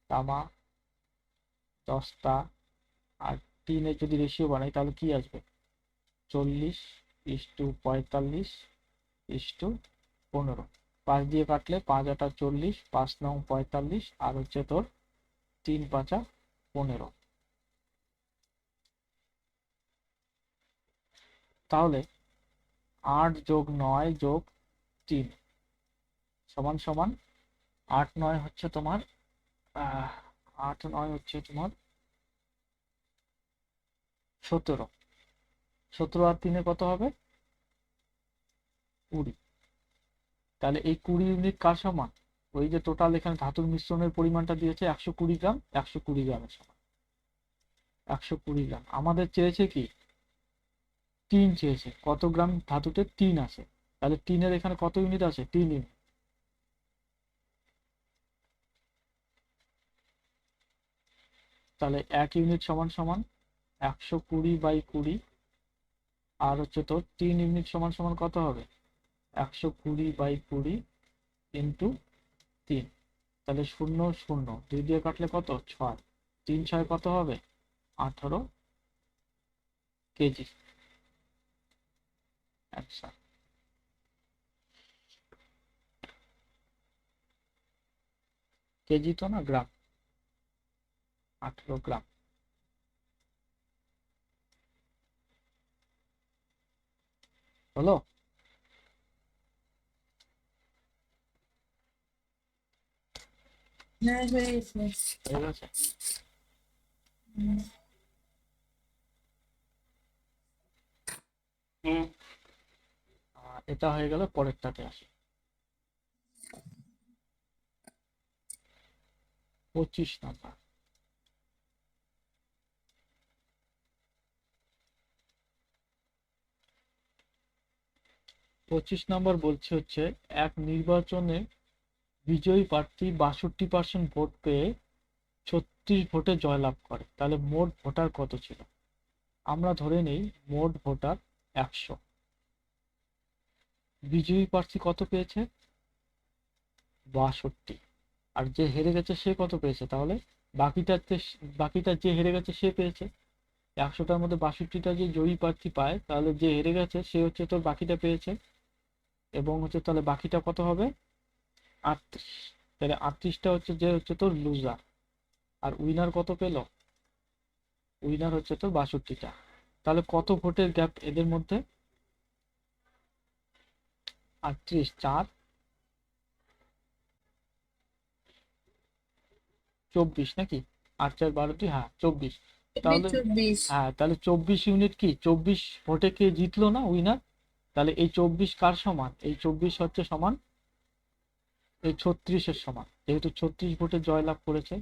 তামা দস্তা আর টিনের যদি রেশিও বানাই, তাহলে কি আসবে? 40:45:15। 5 দিয়ে কাটলে 5 আটা 40, 5 নং 45, আর হচ্ছে তোর 3 5 15। তাহলে 8 যোগ 9 যোগ 3 সমান সমান 8 9 হচ্ছে তোমার 8 9 হচ্ছে তোমার 17। 17 আর 3 কত হবে? 20। তাহলে এই 20 ইউনিট কার সমান? ওই যে টোটাল এখানে ধাতুর মিশ্রণের পরিমাণটা দিয়েছে 120 গ্রাম, 120 গ্রামের সমান। 120 গ্রাম। আমাদের চেয়েছে কি? 3 চেয়েছে। কত গ্রাম ধাতুতে 3 আছে? তাহলে 3 এর এখানে কত ইউনিট আছে? 3 ইউনিট। তাহলে 1 ইউনিট সমান সমান 120/20। আর হচ্ছে তোর 3 ইউনিট সমান সমান কত হবে? 120/20 ইন্টু 3। তাহলে 0 0 2 দিয়ে কাটলে কত? 6। 3 6 কত হবে? 18 কেজি অ্যান্সার। কেজি তো না, গ্রাম। 18 গ্রাম। হলো? হ্যাঁ হয়েছে। হয়ে গেছে। হুম। এটা হয়ে গেল, পরেরটাতে আসি। 25 নম্বর। 25 নম্বর বলছে হচ্ছে এক নির্বাচনে বিজয়ী প্রার্থী 62% ভোট পেয়ে 36 ভোটে জয়লাভ করে, তাহলে মোট ভোটার কত ছিল? আমরা ধরে নেই মোট ভোটার 100। বিজয়ী প্রার্থী কত পেয়েছে? 62। আর যে হেরে গেছে সে কত পেয়েছে? তাহলে বাকিটা যে হেরে গেছে সে পেয়েছে। 100টার মধ্যে 62টা যে জয়ী প্রার্থী পায়, তাহলে যে হেরে গেছে সে হচ্ছে তোর বাকিটা পেয়েছে, এবং হচ্ছে তাহলে বাকিটা কত হবে? 38। তাহলে 38টা হচ্ছে যে হচ্ছে তোর লুজার। আর উইনার কত পেল? উইনার হচ্ছে তোর 62টা। তাহলে কত ভোটের গ্যাপ এদের মধ্যে? 38, 4, 24 নাকি? 8, 4, 12, হ্যাঁ 24। তাহলে 24। হ্যাঁ, তাহলে 24 ইউনিট কি 24 ভোটে কে জিতলো না, উইনার? তাহলে এই 24 কার সমান? এই 24 হচ্ছে সমান এই 36-এর সমান, যেহেতু 36 ভোটে জয়লাভ করেছে।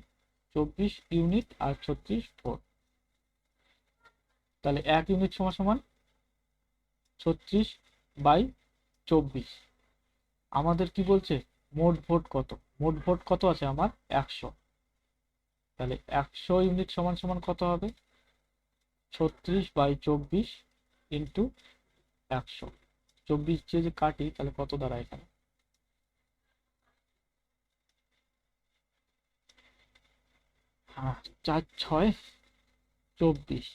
24 ইউনিট আর 36 ভোট, তাহলে 1 ইউনিট সমান সমান 36/24। আমাদের কি বলছে? মোট ভোট কত? মোট ভোট কত আছে আমার? 100। তাহলে 100 ইউনিট সমান সমান কত হবে? 36/24 ইন্টু 100। 24 যে কাটি তাহলে কত দাঁড়ায় এখানে? 4, 6, 24,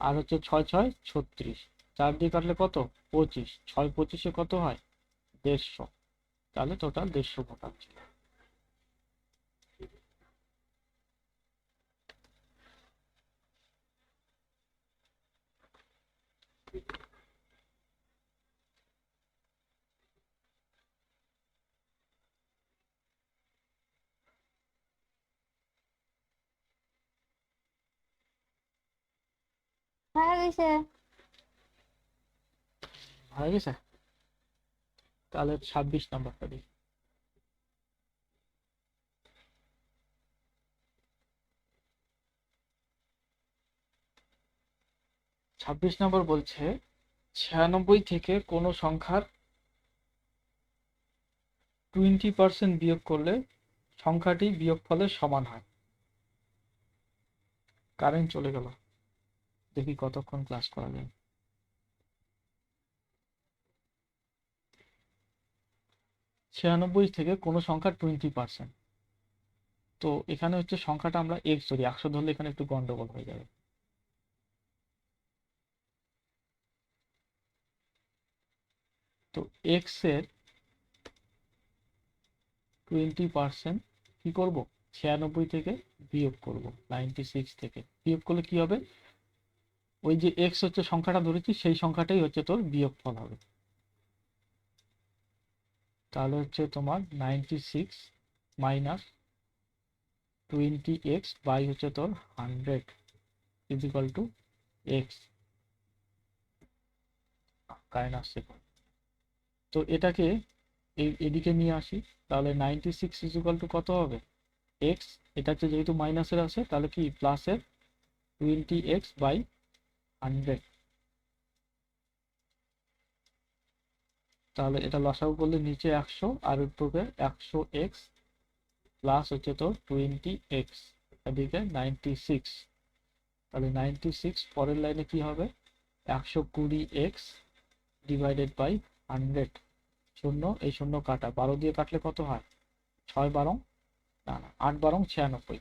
আর হচ্ছে 6, 6, 36। 4 দিয়ে কাটলে কত? 25। 6, 25-এ কত হয়? 150। তাহলে টোটাল 150 ভোটার ছিল। হয়ে গেছে। হয়ে গেছে? তাহলে 26 নাম্বারটা দিই। 26 নম্বর বলছে 96 থেকে কোনো সংখ্যার 20% বিয়োগ করলে সংখ্যাটি বিয়োগফলের সমান হয়। কারেন্ট চলে গেল, দেখি কতক্ষণ ক্লাস করা যায়। 96 থেকে কোনো সংখ্যা 20%, তো এখানে হচ্ছে সংখ্যাটা আমরা এক্স ধরি, 100 ধরলে এখানে একটু গন্ডগোল হয়ে যাবে। তো এক্স এর 20% কি করব? 96 থেকে বিয়োগ করব, 96 থেকে বিয়োগ করলে কি হবে? ওই যে এক্স হচ্ছে সংখ্যাটা ধরেছি, সেই সংখ্যাটাই হচ্ছে তোর বিয়োগফল হবে। তাহলে হচ্ছে তোমার 96 মাইনাস 20x বাই হচ্ছে তোর 100 is equal to x. Current আসছে। তো এটাকে এদিকে নিয়ে আসি, তাহলে 96 ইজ ইকুয়াল টু কত হবে? এক্স। এটা হচ্ছে যেহেতু মাইনাসের আছে, তাহলে কি প্লাসের 20x বাই 100। তাহলে এটা লসাগু করলে নিচে 100 আর উপরে 100x প্লাস হচ্ছে তোর 20x, এদিকে 96। তাহলে 96 পরের লাইনে কি হবে? 120x divided by 100। শূন্য এই শূন্য কাটা, 12 দিয়ে কাটলে কত হয়? 6 12, না না 8 12 96,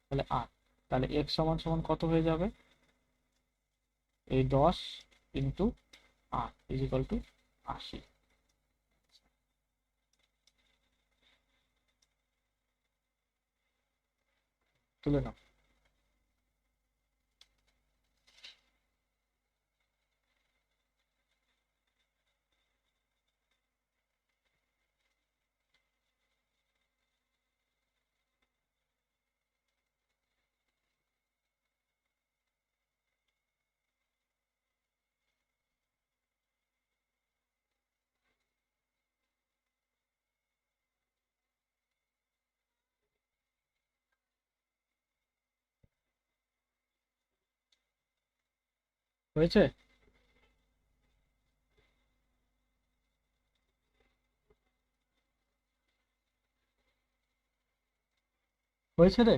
তাহলে 8। তাহলে x সমান সমান কত হয়ে যাবে? এই 10 ইন্টু 8 ইজ ইকুয়াল টু 80। তুলে নাও। হয়েছে? হয়েছে রে?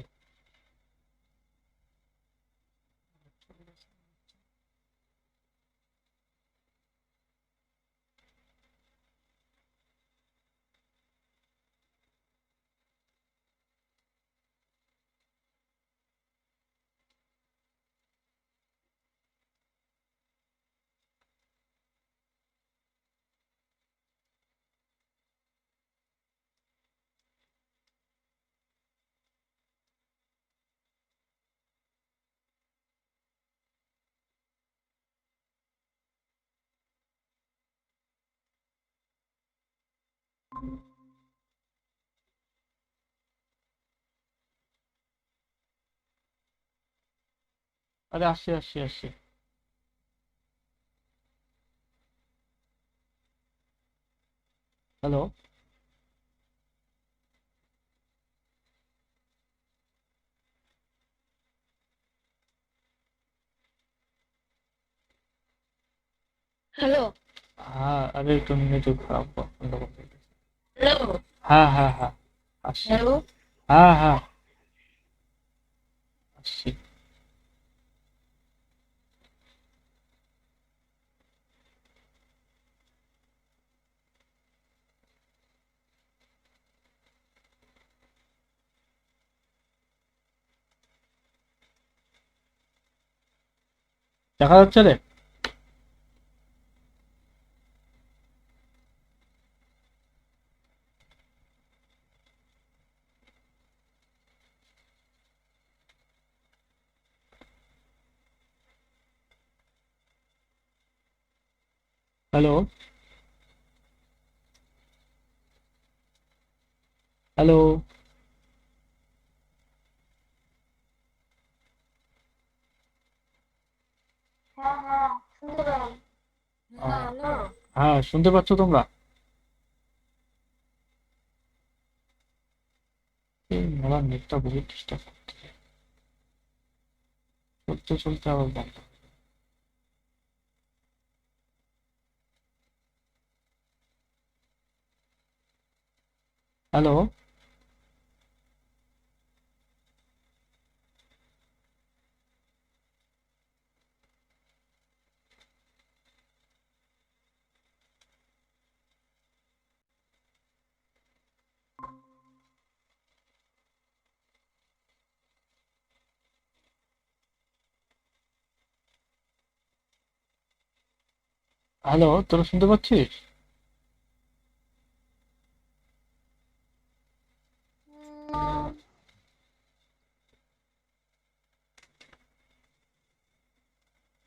আরে আসছি আসছি আসছি। হ্যালো। হ্যালো। হ্যাঁ, আরে একটু নেটওয়ার্ক খারাপ বন্ধ করতে হবে। হ্যালো। হ্যাঁ হ্যাঁ হ্যাঁ, আসছি। হ্যালো। হ্যাঁ হ্যাঁ, আসছি। দেখা যাচ্ছে রে? হ্যালো। হ্যালো। হ্যালো। হ্যাঁ, শুনতে পাচ্ছ তোমরা? এই মোরা নেটটা বহুত ডিস্টার্ব করতেছে, চলতে চলতে আবার বন্ধ। হ্যালো। হ্যালো, তোরা শুনতে পাচ্ছিস?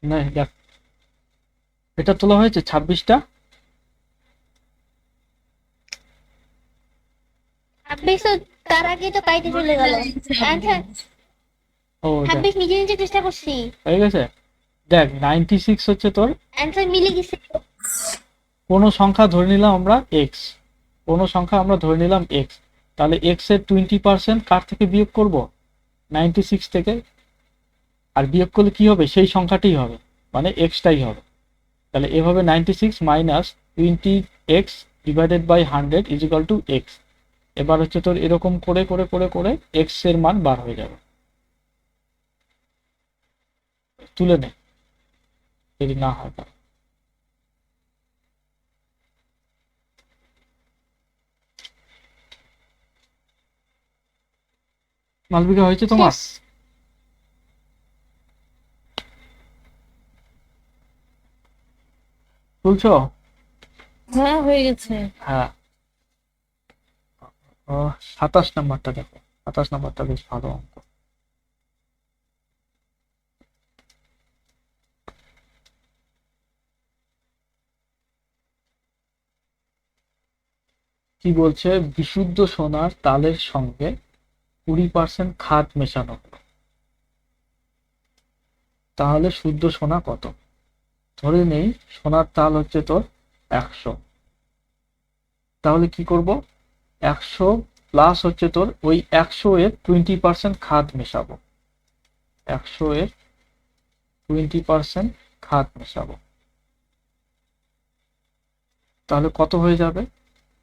না দেখ, এটা তোলা হয়েছে 26টা। 26 তো তার আগে তো কাইতে চলে গেল। আচ্ছা, ও দেখ, 26 নিজে নিজে চেষ্টা করছি, হয়ে গেছে। দেখ 96 হচ্ছে তোর। অ্যান্সার মিলে গেছে। কোনো সংখ্যা ধরে নিলাম আমরা এক্স, কোনো সংখ্যা আমরা ধরে নিলাম এক্স, তাহলে এক্স এর 20% কার থেকে বিয়োগ করব? 96 থেকে। আর বিয়োগ করলে কি হবে? সেই সংখ্যাটাই হবে, মানে এক্সটাই হবে। তাহলে এভাবে 96 minus 20x divided by 100 is equal to x. এবার হচ্ছে তোর এরকম করে করে করে করে এক্স এর মান বার হয়ে যাবে। তুলে নে যদি না হয় তা। মালবিকা হয়েছে তোমার? শেষ। তুলছো? হ্যাঁ হয়ে গেছে। হ্যাঁ। 27 নাম্বারটা দেখো, 27 নাম্বারটা বেশ ভালো অঙ্ক। কি বলছে? বিশুদ্ধ সোনার তালের সঙ্গে 20% খাদ মেশানো হলো, তাহলে শুদ্ধ সোনা কত? ধরে নেই সোনার তাল হচ্ছে তোর 100। তাহলে কি করব? 100 প্লাস হচ্ছে তোর ওই 100 এর 20% খাদ মেশাবো। 100 এর 20% খাত মেশাবো, তাহলে কত হয়ে যাবে?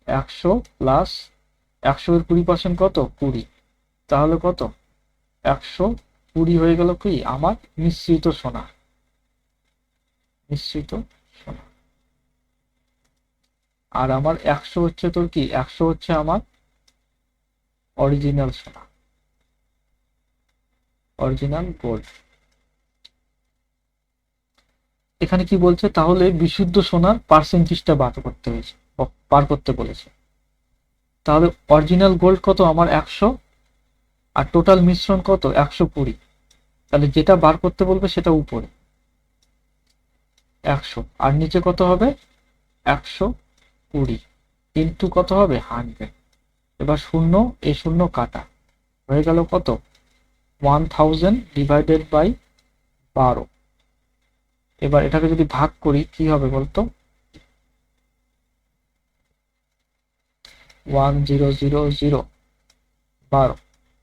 100 প্লাস 100 এর 20% কত? 20। তাহলে কত? 120 হয়ে গেল কি আমার মিশ্রিত সোনা। মিশ্রিত সোনা। আর আমার 100 হচ্ছে তোর কি, 100 হচ্ছে আমার অরিজিনাল সোনা, অরিজিনাল গোল্ড। এখানে কি বলছে, তাহলে বিশুদ্ধ সোনার পার্সেন্টেজটা বার করতে বলেছে। তাহলে অরিজিনাল গোল্ড কত আমার? 100, আর টোটাল মিশ্রণ কত? 120। তাহলে যেটা বার করতে বলবে সেটা উপরে 100, আর নিচে কত হবে? 120 ইন্টু কত হবে? 100। এবার শূন্য, এই শূন্য কাটা, হয়ে গেল কত? 1000 ডিভাইডেড বাই 12। এবার এটাকে যদি ভাগ করি কি হবে বলতো? 1000 12,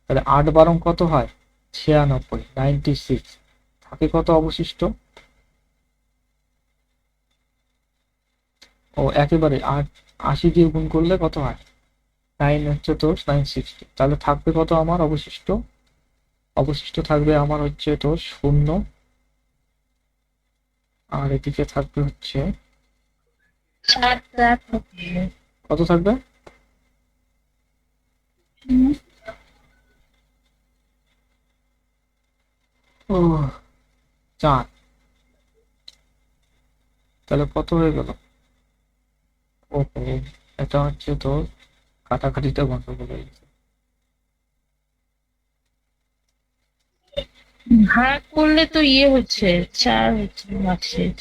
তাহলে 8 12 কত হয়? 96, 96। থাকে কত অবশিষ্ট? ও একেবারে 80 দিয়ে গুণ করলে কত হয়? 9 হচ্ছে তোর 960। তাহলে থাকবে কত আমার অবশিষ্ট? অবশিষ্ট থাকবে আমার হচ্ছে তোর 0, আর এদিকে থাকবে হচ্ছে কত থাকবে? ও 4। তাহলে কত হয়ে গেল? ওহো, এটা হচ্ছে তোর কাটাকাটিটা গন্ডগোল হয়ে গেছে। ভাগ করলে তো ইয়ে হচ্ছে 4 হচ্ছে ভাগশেষ।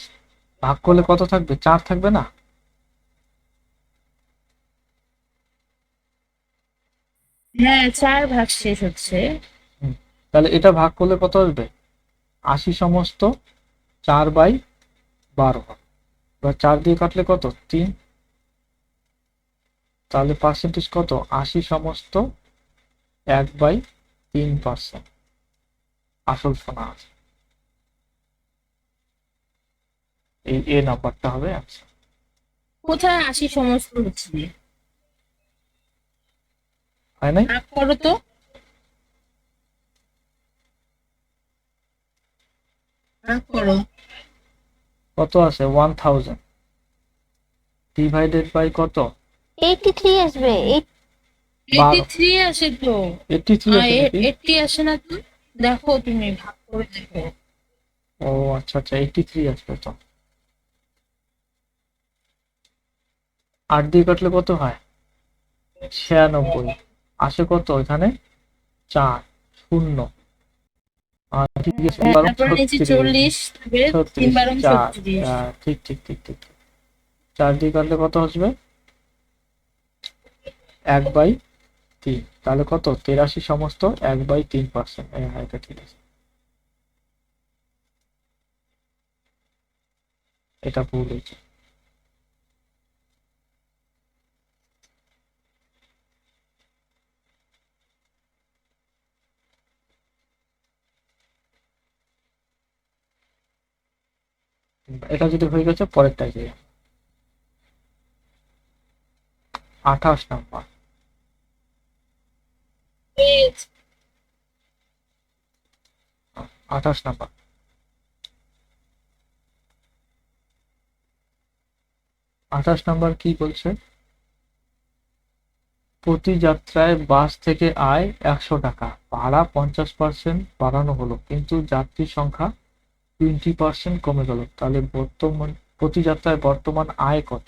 ভাগ করলে কত থাকবে? 4 থাকবে না? হ্যাঁ 4 ভাগশেষ হচ্ছে। তাহলে এটা ভাগ করলে কত আসবে? 80 সমস্ত 4/12 হবে। এবার 4 দিয়ে কাটলে কত? 3। তাহলে পার্সেন্টেজ কত? 80 সমস্ত 1/3% আসল সোনা আছে। এই এ নাম্বারটা হবে আচ্ছা। কোথায় 80 সমস্ত হচ্ছে? হয় নাই? ভাগ করো তো। ভাগ করো। কত আছে? 1000 ডিভাইডেড বাই কত? 83 আসবে। 83 আসে তো। 83 আছে নাকি? 80 আসে না তো? দেখো তুমি ভাগ করে দেখো। ও আচ্ছা আচ্ছা, 83 আসবে তো। 8 দিয়ে কাটলে কত হয়? 96। আসে কত এখানে? 4 0, আর ঠিক আছে, তারপর নিচে 40 থাকবে, 3 12 36। ঠিক ঠিক ঠিক ঠিক। 4 দিয়ে কাটলে কত আসবে? 1/3। তাহলে কত? 83 সমস্ত 1/3%। হ্যাঁ, এটা ঠিক আছে, এটা ভুল হয়েছে। এটা যদি হয়ে গেছে, পরেরটাই যাই। 28 নাম্বার। 28 নাম্বার। 28 নাম্বার কি বলছে? প্রতি যাত্রায় বাস থেকে আয় 100 টাকা, ভাড়া 50% বাড়ানো হলো, কিন্তু যাত্রীর সংখ্যা 20% কমে গেল। তাহলে প্রতি যাত্রায় বর্তমান আয় কত?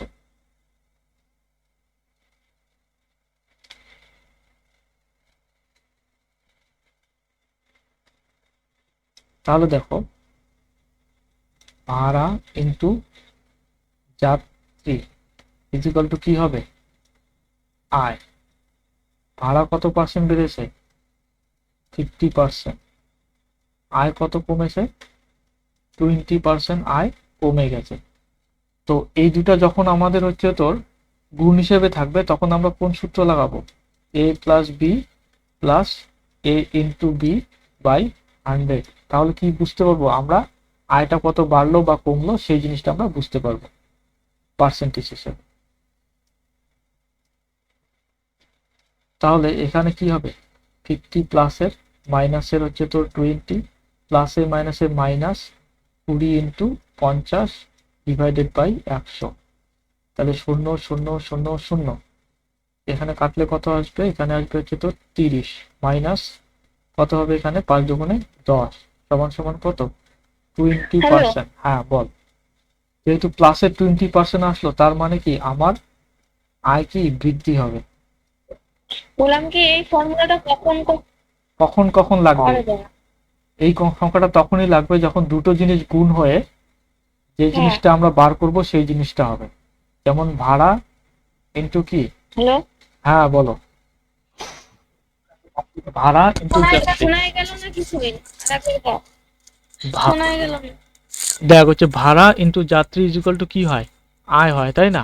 তাহলে দেখো, ভাড়া ইন্টু যাত্রী ইজিক্যাল টু কি হবে? আয়। ভাড়া কত পার্সেন্ট বেড়েছে? 50%। আয় কত কমেছে? 20% আয় কমে গেছে। তো এই দুটা যখন আমাদের হচ্ছে তোর গুণ হিসেবে থাকবে, তখন আমরা কোন সূত্র লাগাবো? a plus b plus a into b by 100। তাহলে কি বুঝতে পারবো আমরা আয়টা কত বাড়লো বা কমলো সেই জিনিসটা আমরা বুঝতে পারবো পার্সেন্টেজ হিসেবে। তাহলে এখানে কি হবে, 50 প্লাসের মাইনাসের হচ্ছে তোর 20, প্লাসে মাইনাসে মাইনাস 20 ইন্টু 50 ডিভাইডেড বাই 100। তাহলে 0 0 0 0, এখানে কাটলে কত আসবে, এখানে আসবে হচ্ছে তোর 30 মাইনাস কত হবে, এখানে 5 দুগুণে 10 সমান সমান কত, 20%। হ্যাঁ বল। যেহেতু প্লাসের 20% আসলো তার মানে কি আমার আয় কি বৃদ্ধি হবে। বললাম কি এই ফর্মুলাটা কখন কখন কখন লাগবে, করা যায়? এই সংখ্যাটা তখনই লাগবে যখন দুটো জিনিস গুণ হয়ে যে হ্যাঁ। জিনিসটা আমরা বার করব সেই জিনিসটা হবে। যেমন ভাড়া ইন্টু কি, হ্যালো, হ্যাঁ বলো, ভাড়া ইন্টু শোনাই গেল না কিছুই? আরেকবার বল। শোনাই গেল না। দেখ হচ্ছে ভাড়া ইন্টু যাত্রী ইকুয়াল টু কি হয়, আয় হয়, তাই না?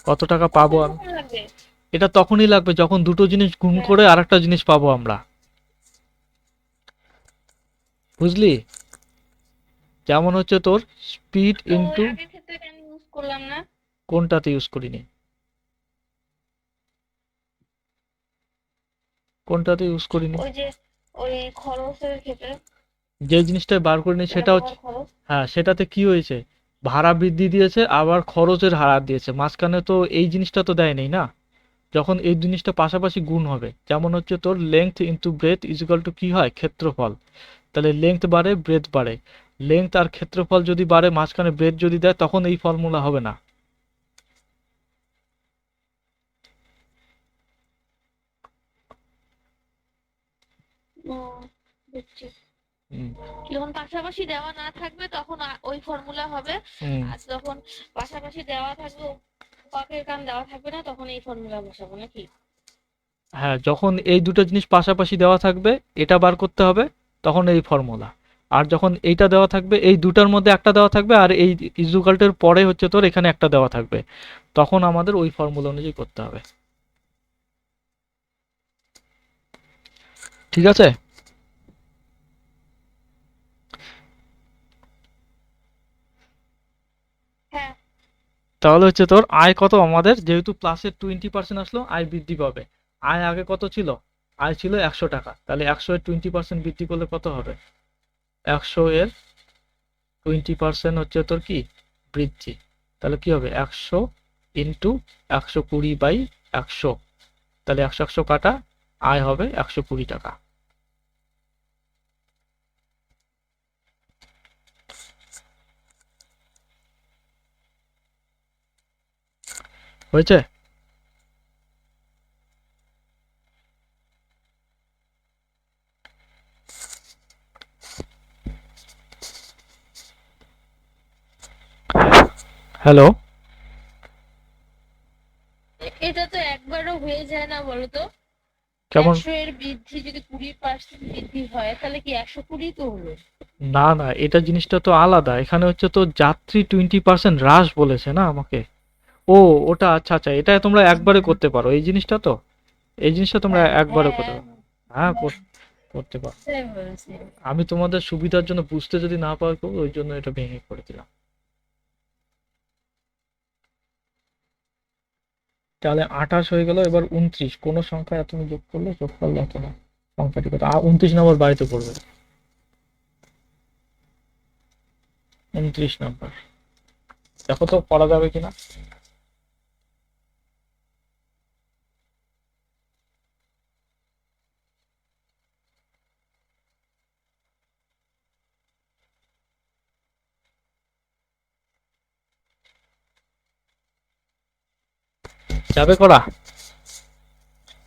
কত টাকা পাবো আমি, কখন লাগবে? এটা তখনই লাগবে যখন দুটো জিনিস গুণ করে আরেকটা জিনিস পাবো আমরা, বুঝলি? যেমন হচ্ছে তোর স্পিড তো ইন্টু, আগের ক্ষেত্রে কেন ইউজ করলাম না? কোনটাতে ইউজ করিনি, কোনটাতে ইউজ করিনি, ওই যে ওই খরচের ক্ষেত্রে, যে জিনিসটা বার করিনি সেটা হচ্ছে, খরচ। হ্যাঁ সেটাতে কি হয়েছে, ভাড়া বৃদ্ধি দিয়েছে আবার খরচের হার দিয়েছে, মাঝখানে তো এই জিনিসটা তো দেয়নি না। যখন এই জিনিসটা পাশাপাশি গুণ হবে, যেমন হচ্ছে তোর length into breadth equal to কি হয়, ক্ষেত্রফল। তাহলে লেংথ বাড়ে ব্রেথ বাড়ে, লেংথ আর ক্ষেত্রফল যদি বাড়ে মাঝখানে ব্রেথ যদি দেয় তখন এই ফর্মুলা হবে না। বুঝছি। হুম, যখন পাশাপাশি দেওয়া না থাকবে তখন ওই ফর্মুলা হবে, হুম। আর যখন পাশাপাশি দেওয়া থাকবে পাকের কান দেওয়া থাকবে না তখন এই ফর্মুলা বসাবো নাকি? হ্যাঁ, যখন এই দুটো জিনিস পাশাপাশি দেওয়া থাকবে এটা বার করতে হবে তখন এই ফর্মুলা, আর যখন এইটা দেওয়া থাকবে এই দুটার মধ্যে একটা দেওয়া থাকবে আর এই ইকুয়ালটার পরে হচ্ছে তোর এখানে একটা দেওয়া থাকবে, তখন আমাদের ওই ফর্মুলা অনুযায়ী করতে হবে। ঠিক আছে? হ্যাঁ। তাহলে হচ্ছে তোর আয় কত আমাদের, যেহেতু প্লাসের 20% আসলো আয় বৃদ্ধি পাবে। আয় আগে কত ছিল, আয় ছিল 100 টাকা, তাহলে 100 এর 20% বৃদ্ধি করলে কত হবে, 100 এর 20% হচ্ছে তোর কি বৃদ্ধি, তাহলে কি হবে 100 ইন্টু 120/100, তাহলে 100 100 কাটা, আয় হবে 120 টাকা। হয়েছে? হ্যালো, এটা তো একবারও হয়ে যায় না বলো তো? কেমন? 100 এর বৃদ্ধি যদি 20% বৃদ্ধি হয় তাহলে কি 120 তো হলো? না না, এটা জিনিসটা তো আলাদা, এখানে হচ্ছে তো যাত্রী 20% হ্রাস বলেছে না আমাকে। ও ওটা আচ্ছা আচ্ছা, এটা তোমরা একবারে করতে পারো এই জিনিসটা, তো এই জিনিসটা তোমরা একবারে করতে পারো। হ্যাঁ করতে পারো। সেটাই বলছি। আমি তোমাদের সুবিধার জন্য বুঝতে যদি না পারো ওই জন্য এটা ভেঙে করে দিলাম। তাহলে 28 হয়ে গেল, এবার 29, কোন সংখ্যা তুমি যোগ করলে হতো না সংখ্যাটি কত, 29 নম্বর বাড়িতে পড়বে, 29 নম্বর, দেখো তো পড়া যাবে কিনা। যাবে করা?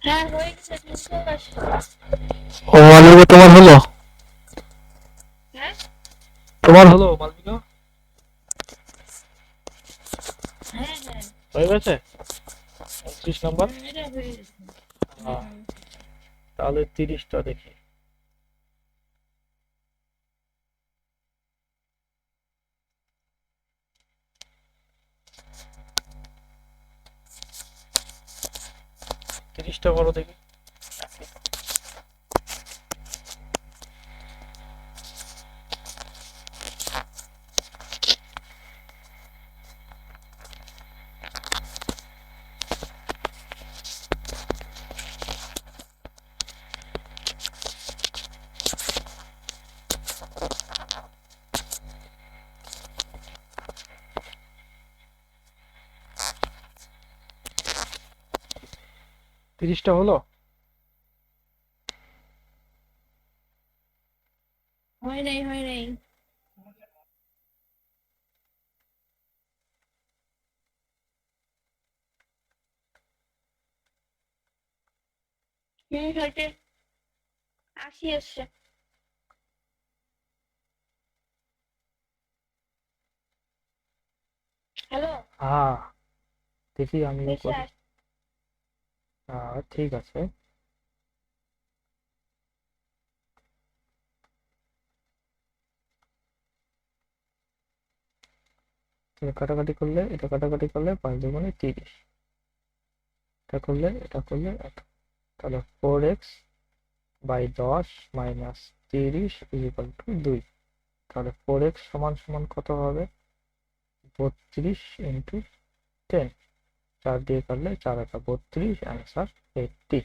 হ্যাঁ হয়ে গেছে, 380। ও মালবিকা তোমার হলো, হ্যাঁ তোমার হলো মালবিকা, হ্যাঁ হ্যাঁ, হয়ে গেছে 29 নম্বর। এটা হয়ে গেছে। হ্যাঁ, তাহলে 30টা দেখি। তিরিশটা করো দেখি। 30টা হলো? হয় নাই, হয় নাই। হয়তো 80 এসছে। হ্যালো, হ্যাঁ, দেখি আমিও বেশি করি। হ্যাঁ, ঠিক আছে। এটা কাটাকাটি করলে, এটা কাটাকাটি করলে 5 দুগুণে 30। এটা করলে এটা। তাহলে 4x by 10 minus 30 equal to 2। তাহলে 4x সমান সমান কত হবে? 32 ইন্টু 10। 4 দিয়ে করলে 4 একা 32, অ্যান্সার 80।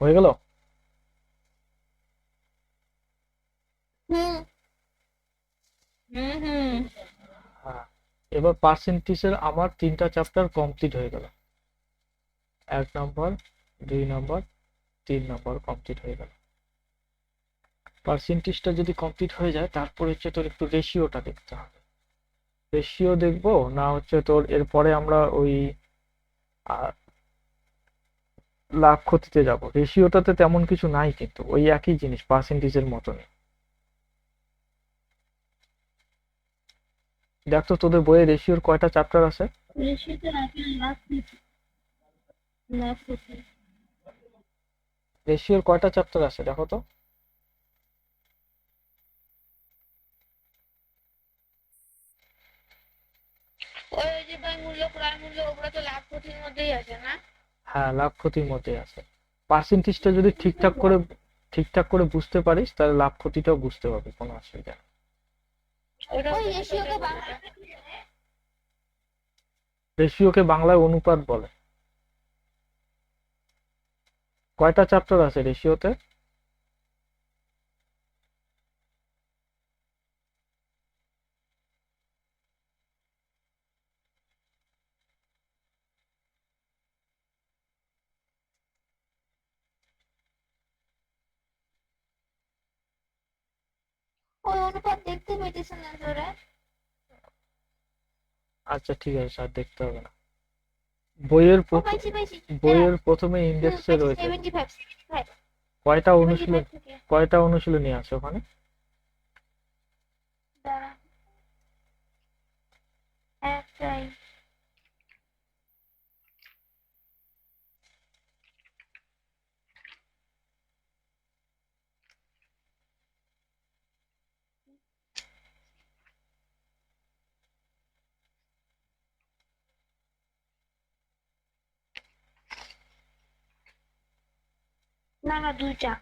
হয়ে গেল? হুম হুম হুম। হ্যাঁ, এবার পার্সেন্টেজের আমার 3টা চ্যাপ্টার কমপ্লিট হয়ে গেল। 1 নম্বর, 2 নম্বর, 3 নম্বর কমপ্লিট হয়ে গেল। পার্সেন্টেজটা যদি কমপ্লিট হয়ে যায়, তারপর হচ্ছে তোর একটু রেশিওটা দেখতে হবে। রেশিও দেখবো না হচ্ছে তোর এরপরে আমরা ওই আহ, লাভ ক্ষতিতে যাব। রেশিওটাতে তেমন কিছু নাই, কিন্তু ওই একই জিনিস পার্সেন্টেজের মতনই। দেখ তো তোদের বইয়ে রেশিওর কয়টা চ্যাপ্টার আছে? রেশিওর কয়টা চ্যাপ্টার আছে দেখো তো। ওই ওই যে ভাই মূল্য ক্রয় মূল্য ওগুলো তো লাভ ক্ষতির মধ্যেই আছে না? হ্যাঁ, লাভ ক্ষতির মধ্যে আছে। পার্সেন্টেজটা যদি ঠিকঠাক করে বুঝতে পারিস, তাহলে লাভ ক্ষতিটাও বুঝতে পারবি, কোনো অসুবিধা নেই। ওটা ওই রেশিওকে বাংলা রেশিওকে বাংলায় অনুপাত বলে। কয়টা চ্যাপ্টার আছে রেশিওতে? ওই অনুপাত দেখতে পেয়েছিস না তোরা? আচ্ছা, ঠিক আছে, স্যার দেখতে হবে না। বইয়ের ও পাইছি পাইছি। বইয়ের প্রথমে ইন্ডেক্সে রয়েছে। 75 75 কয়টা 75 অনুশীলন, থেকে কয়টা অনুশীলনী আছে ওখানে? দাঁড়া একটাই। না না, দুইটা।